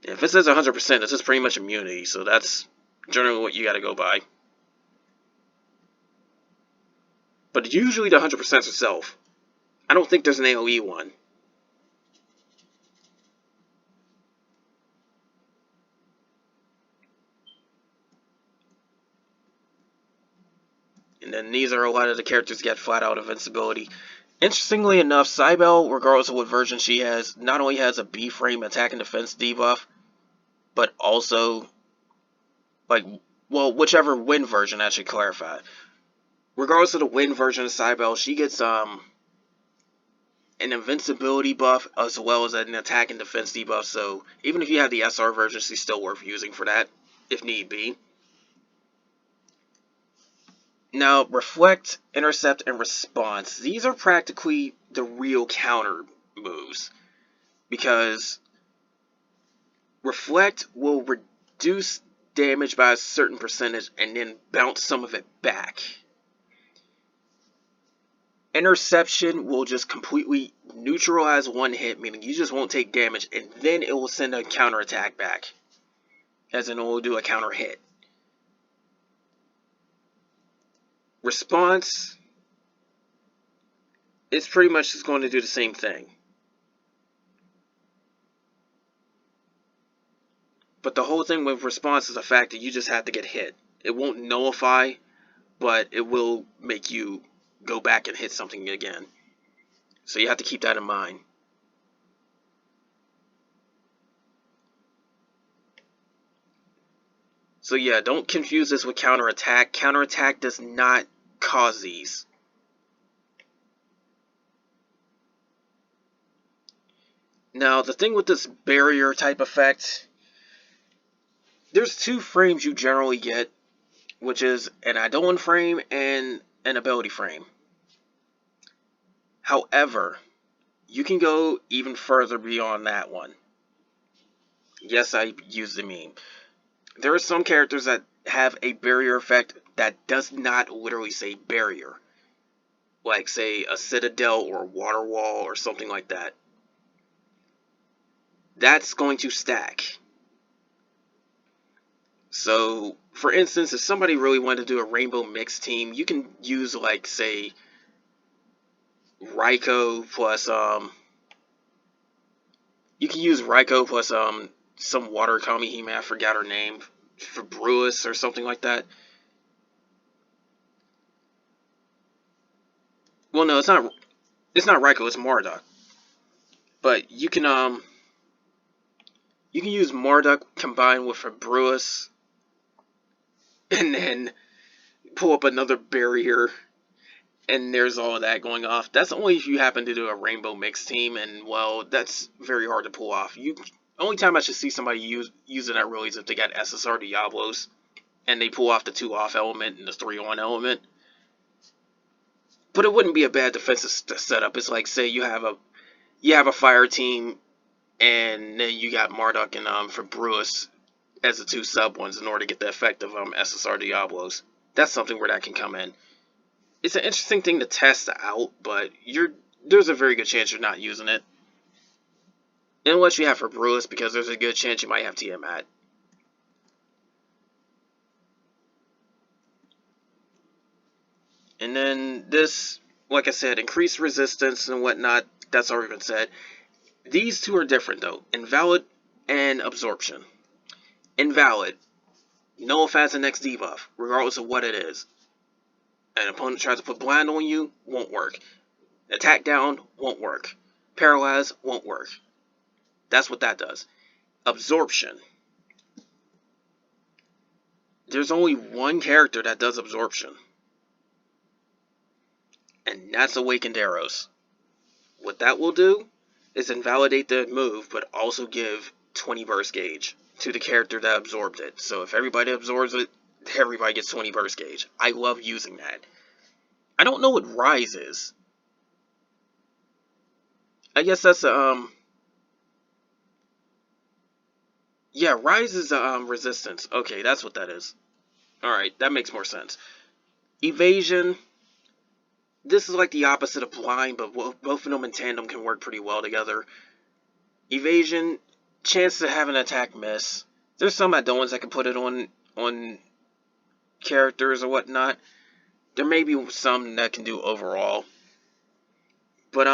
If it says 100%, this is pretty much immunity, so that's generally what you gotta go by. But usually the 100% is self. I don't think there's an AoE one. And then these are a lot of the characters that get flat out invincibility. Interestingly enough, Cybele, regardless of what version she has, not only has a B-frame attack and defense debuff, but also, like, well, whichever win version, I should clarify. Regardless of the win version of Cybele, she gets an invincibility buff as well as an attack and defense debuff. So even if you have the SR version, she's still worth using for that, if need be. Now, Reflect, Intercept, and Response. These are practically the real counter moves. Because Reflect will reduce damage by a certain percentage and then bounce some of it back. Interception will just completely neutralize one hit, meaning you just won't take damage, and then it will send a counterattack back. As in, it will do a counter hit. Response is pretty much just going to do the same thing. But the whole thing with response is the fact that you just have to get hit. It won't nullify, but it will make you go back and hit something again. So you have to keep that in mind. So yeah, don't confuse this with counterattack. Counterattack does not cause these. Now, the thing with this barrier type effect, there's 2 frames you generally get, which is an Eidolon frame and an ability frame. However, you can go even further beyond that one. Yes, I used the meme. There are some characters that have a barrier effect that does not literally say barrier. Like, say, a citadel or a water wall or something like that. That's going to stack. So, for instance, if somebody really wanted to do a rainbow mix team, you can use, like, say, Raikou plus, you can use Raikou plus, some water Kamihime, I forgot her name, for Brewis or something like that. Well, no, it's not Raikou, it's Marduk. But you can use Marduk combined with a Brewis, and then pull up another barrier, and there's all of that going off. That's only if you happen to do a rainbow mix team, and well, that's very hard to pull off. Only time I should see somebody using that really is if they got SSR Diablos, and they pull off the 2 off element and the 3 on element. But it wouldn't be a bad defensive setup. It's like, say you have a fire team, and then you got Marduk and for Brewis as the 2 sub ones in order to get the effect of SSR Diablos. That's something where that can come in. It's an interesting thing to test out, but there's a very good chance you're not using it. Unless you have for Brewis, because there's a good chance you might have Tiamat. And then this, like I said, increased resistance and whatnot, that's already been said. These 2 are different though, Invalid and Absorption. Invalid, nullify the next debuff, regardless of what it is. An opponent tries to put blind on you, won't work. Attack down, won't work. Paralyze, won't work. That's what that does. Absorption. There's only one character that does Absorption. And that's Awakened Arrows. What that will do is invalidate the move, but also give 20 burst gauge to the character that absorbed it. So if everybody absorbs it, everybody gets 20 burst gauge. I love using that. I don't know what Rise is. I guess that's yeah, Rise is resistance. Okay, that's what that is. Alright, that makes more sense. Evasion. This is like the opposite of Blind, but both of them in tandem can work pretty well together. Evasion, chance to have an attack miss. There's some Eidolons that can put it on characters or whatnot. There may be some that can do overall. But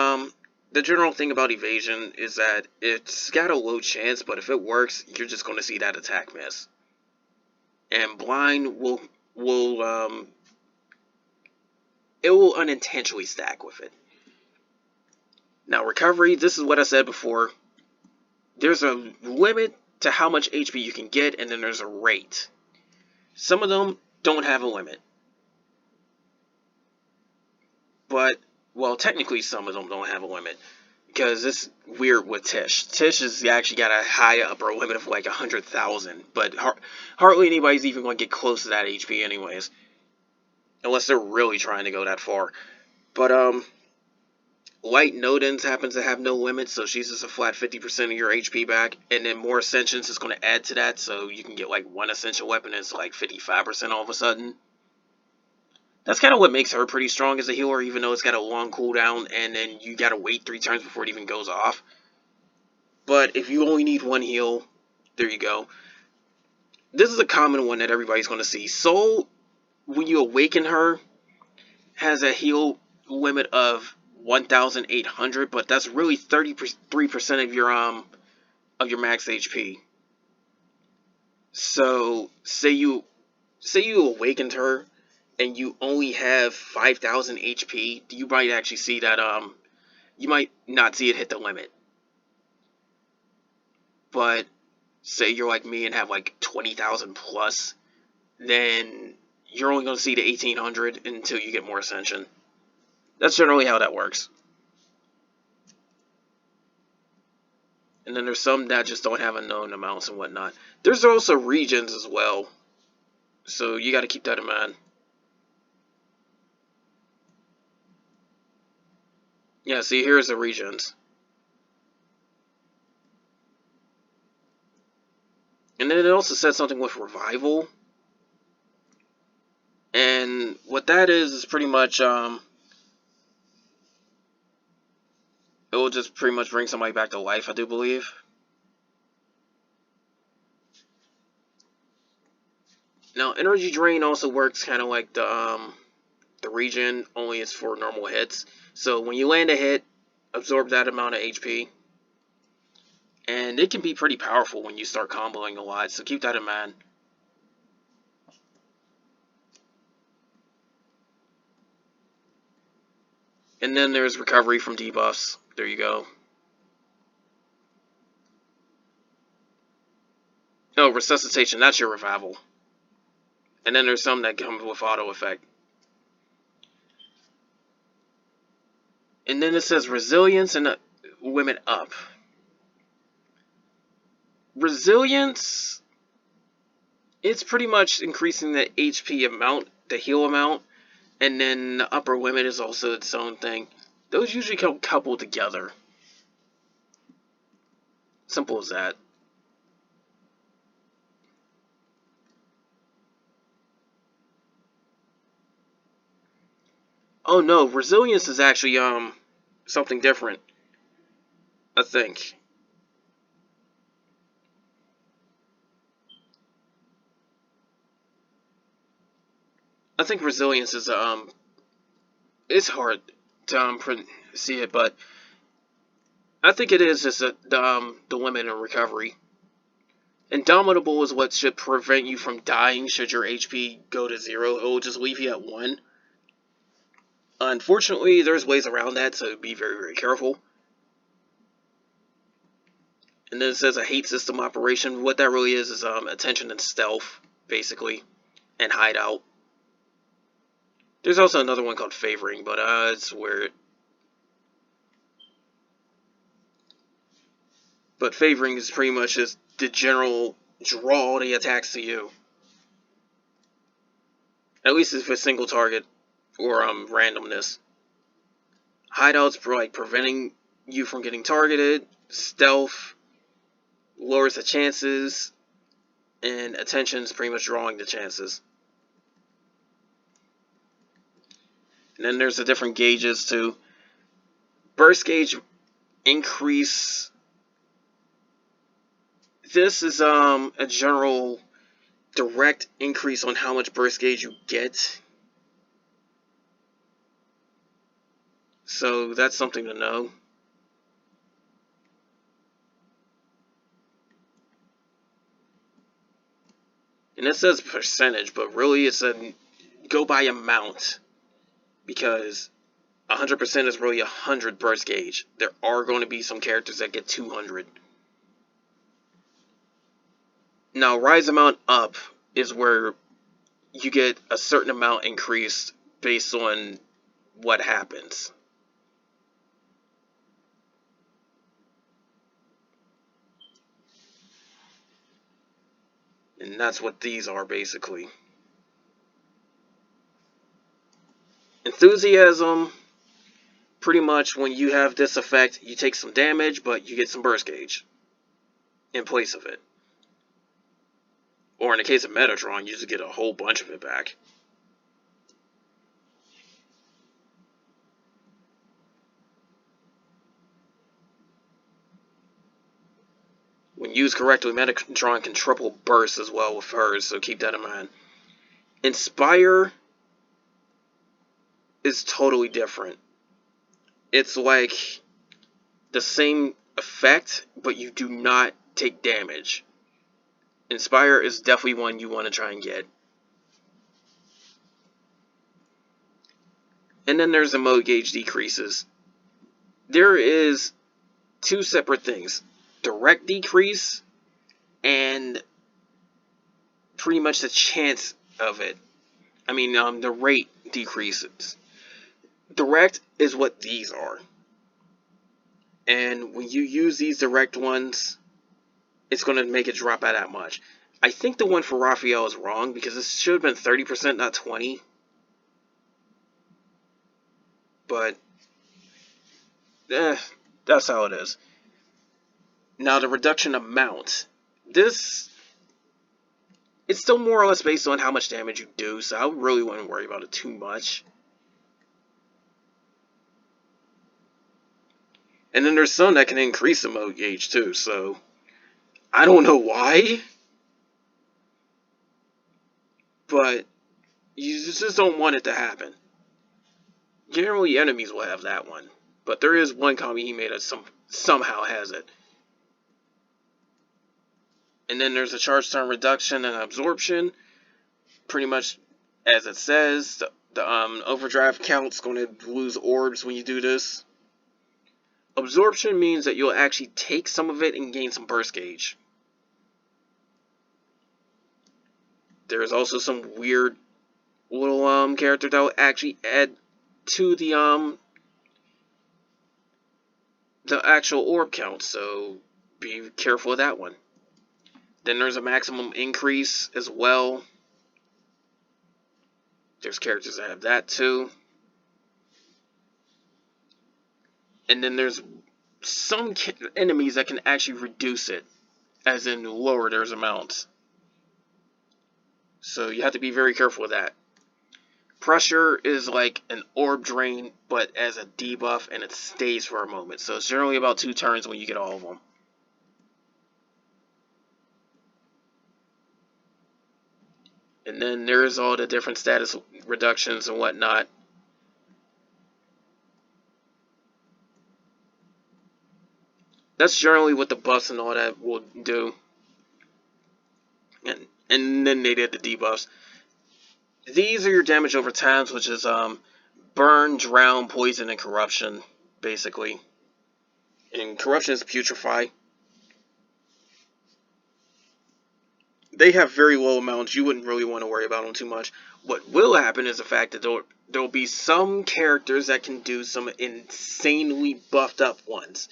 the general thing about Evasion is that it's got a low chance, but if it works, you're just going to see that attack miss. And Blind will it will unintentionally stack with it. Now, Recovery, this is what I said before. There's a limit to how much HP you can get, and then there's a rate. Some of them don't have a limit. But, well, technically some of them don't have a limit. Because it's weird with Tish. Tish has actually got a high upper limit of like 100,000. But hardly anybody's even going to get close to that HP anyways. Unless they're really trying to go that far. But, Light Nodens happens to have no limit, so she's just a flat 50% of your HP back. And then more Ascensions is going to add to that, so you can get like 1 Ascension weapon, it's like 55% all of a sudden. That's kind of what makes her pretty strong as a healer, even though it's got a long cooldown and then you gotta wait 3 turns before it even goes off. But if you only need 1 heal, there you go. This is a common one that everybody's going to see. Soul, when you awaken her, has a heal limit of 1,800, but that's really 33% of your max HP. So say you awakened her and you only have 5,000 HP, you might actually see that you might not see it hit the limit. But say you're like me and have like 20,000 plus, then you're only going to see the 1,800 until you get more Ascension. That's generally how that works. And then there's some that just don't have unknown amounts and whatnot. There's also regions as well, so you got to keep that in mind. Yeah, see, here's the regions. And then it also said something with revival. And what that is pretty much, it will just pretty much bring somebody back to life, I do believe. Now, energy drain also works kind of like the regen, only it's for normal hits. So when you land a hit, absorb that amount of HP. And it can be pretty powerful when you start comboing a lot, so keep that in mind. And then there's recovery from debuffs. There you go. No, resuscitation, that's your revival. And then there's some that come with auto effect. And then it says resilience and limit up. Resilience, it's pretty much increasing the HP amount, the heal amount, and then the upper limit is also its own thing. Those usually come coupled together. Simple as that. Oh no, resilience is actually something different, I think. I think resilience is it's hard to see it, but I think it is just the limit in recovery. Indomitable is what should prevent you from dying should your HP go to 0. It will just leave you at 1. Unfortunately, there's ways around that, so be very, very careful. And then it says a hate system operation. What that really is attention and stealth, basically, and hideout. There's also another one called favoring, but it's weird. But favoring is pretty much just the general draw the attacks to you. At least if it's single target or randomness. Hideouts for like preventing you from getting targeted. Stealth lowers the chances, and attention's pretty much drawing the chances. And then there's the different gauges too. Burst gauge increase. This is a general direct increase on how much burst gauge you get. So that's something to know. And it says percentage, but really it's a go by amount. Because 100% is really 100 burst gauge. There are going to be some characters that get 200. Now, rise amount up is where you get a certain amount increased based on what happens. And that's what these are basically. Enthusiasm, pretty much when you have this effect, you take some damage, but you get some burst gauge in place of it. Or in the case of Metatron, you just get a whole bunch of it back. When used correctly, Metatron can triple burst as well with hers, so keep that in mind. Inspire is totally different. It's like the same effect, but you do not take damage. Inspire is definitely one you want to try and get. And then there's the mode gauge decreases. There is two separate things. Direct decrease and pretty much the chance of it. The rate decreases. Direct is what these are. And when you use these direct ones, it's going to make it drop out that much. I think the one for Raphael is wrong because this should have been 30%, not 20%. But, that's how it is. Now, the reduction amount. This, it's still more or less based on how much damage you do, so I really wouldn't worry about it too much. And then there's some that can increase the mode gauge too, so I don't know why. But you just don't want it to happen. Generally, enemies will have that one. But there is one Kamihime that somehow has it. And then there's a charge turn reduction and absorption. Pretty much as it says, the overdrive count's going to lose orbs when you do this. Absorption means that you'll actually take some of it and gain some burst gauge. There's also some weird little character that will actually add to the actual orb count, so be careful of that one. Then there's a maximum increase as well. There's characters that have that too. And then there's some enemies that can actually reduce it, as in lower their amounts. So you have to be very careful with that. Pressure is like an orb drain, but as a debuff, and it stays for a moment. So it's generally about 2 turns when you get all of them. And then there's all the different status reductions and whatnot. That's generally what the buffs and all that will do. And then they did the debuffs. These are your damage over times, which is burn, drown, poison, and corruption, basically. And corruption is putrefy. They have very low amounts. You wouldn't really want to worry about them too much. What will happen is the fact that there'll be some characters that can do some insanely buffed up ones.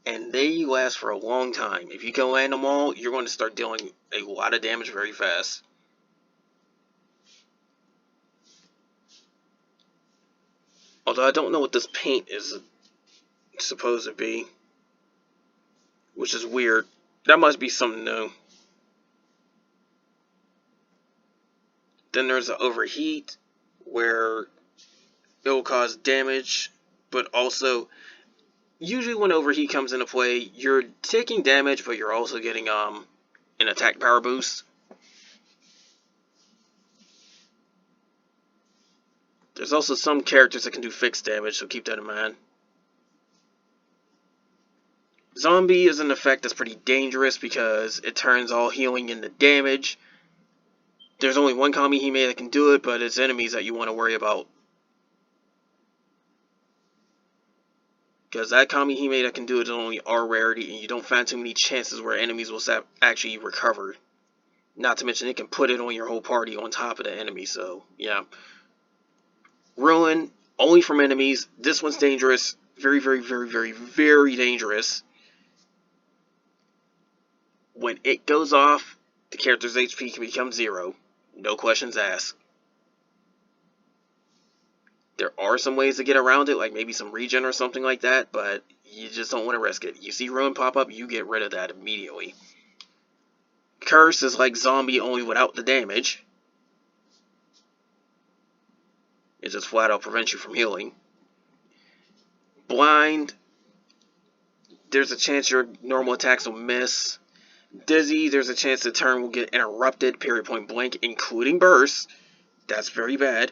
And they last for a long time. If you can land them all, you're going to start dealing a lot of damage very fast. Although I don't know what this paint is supposed to be, which is weird. That must be something new. Then there's an overheat, where it will cause damage, but also, usually when overheat comes into play, you're taking damage, but you're also getting an attack power boost. There's also some characters that can do fixed damage, so keep that in mind. Zombie is an effect that's pretty dangerous because it turns all healing into damage. There's only one Kamihime that can do it, but it's enemies that you want to worry about. Because that Kamihime that can do it is only R rarity, and you don't find too many chances where enemies will actually recover. Not to mention it can put it on your whole party on top of the enemy, so yeah. Ruin, only from enemies. This one's dangerous. Very, very, very, very, very dangerous. When it goes off, the character's HP can become 0. No questions asked. There are some ways to get around it, like maybe some regen or something like that, but you just don't want to risk it. You see Ruin pop up, you get rid of that immediately. Curse is like Zombie, only without the damage. It just flat out prevents you from healing. Blind, there's a chance your normal attacks will miss. Dizzy, there's a chance the turn will get interrupted, period point blank, including burst. That's very bad.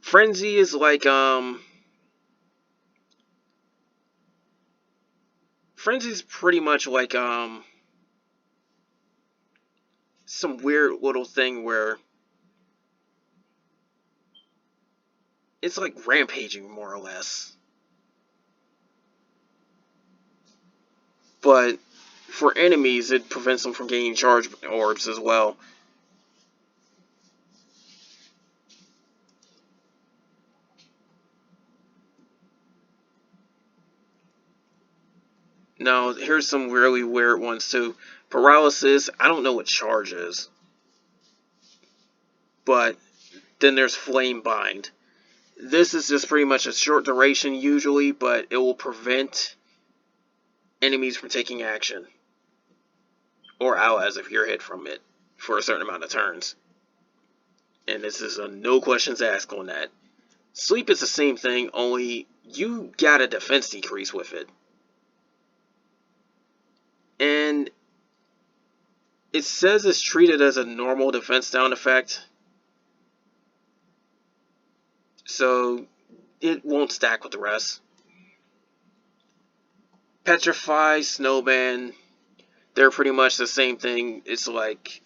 Frenzy is like, Frenzy's pretty much like, some weird little thing where it's like rampaging, more or less. But for enemies, it prevents them from gaining charge orbs as well. Now, here's some really weird ones too. Paralysis, I don't know what charge is. But then there's Flame Bind. This is just pretty much a short duration usually, but it will prevent enemies from taking action. Or allies if you're hit from it for a certain amount of turns. And this is a no questions asked on that. Sleep is the same thing, only you got a defense decrease with it. And it says it's treated as a normal defense down effect. So it won't stack with the rest. Petrify, Snowman, they're pretty much the same thing. It's like,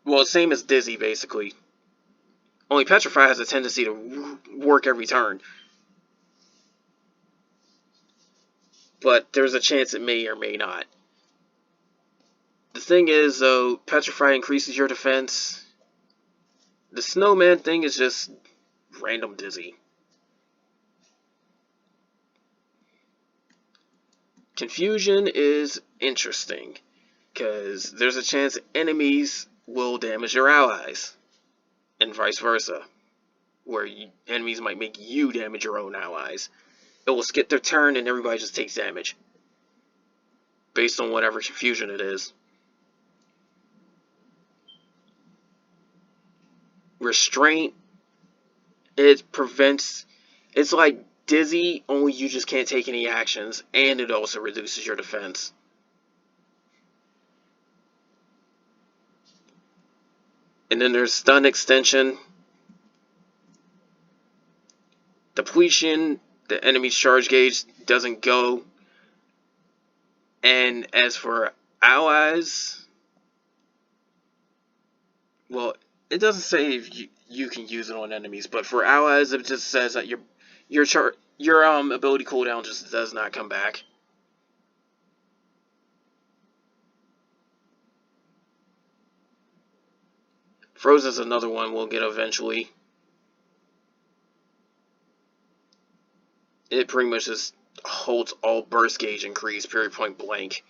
well, same as Dizzy basically. Only Petrify has a tendency to work every turn. But there's a chance it may or may not. The thing is, though, Petrify increases your defense. The Snowman thing is just random Dizzy. Confusion is interesting, because there's a chance enemies will damage your allies, and vice versa, where enemies might make you damage your own allies. It will skip their turn and everybody just takes damage, based on whatever confusion it is. Restraint, it prevents, it's like Dizzy, only you just can't take any actions, and it also reduces your defense. And then there's Stun Extension. Depletion, the enemy's charge gauge doesn't go. And as for allies, well, it doesn't say if you can use it on enemies, but for allies, it just says that your ability cooldown just does not come back. Frozen's another one we'll get eventually. It pretty much just holds all burst gauge increase, period point blank.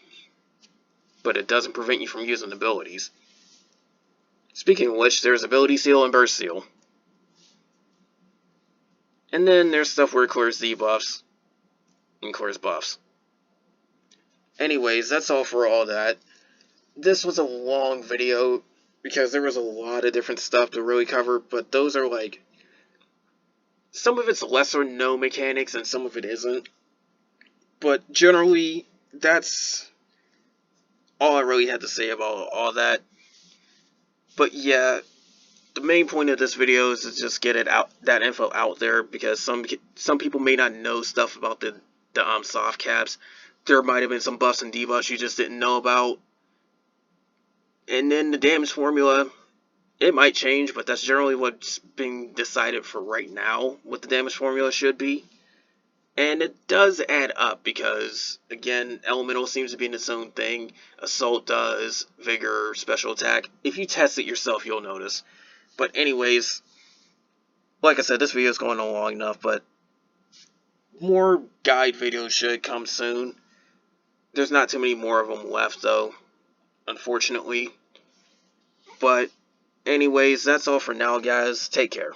But it doesn't prevent you from using abilities. Speaking of which, there's ability seal and burst seal. And then there's stuff where it clears debuffs and clears buffs. Anyways, that's all for all that. This was a long video because there was a lot of different stuff to really cover, but those are like, some of it's lesser known mechanics and some of it isn't. But generally, that's all I really had to say about all that. But yeah, the main point of this video is to just get it out, that info out there, because some people may not know stuff about the soft caps. There might have been some buffs and debuffs you just didn't know about. And then the damage formula, it might change, but that's generally what's being decided for right now, what the damage formula should be. And it does add up because, again, Elemental seems to be in its own thing. Assault does, Vigor, Special Attack. If you test it yourself, you'll notice. But anyways, like I said, this video is going on long enough, but more guide videos should come soon. There's not too many more of them left, though, unfortunately. But anyways, that's all for now, guys. Take care.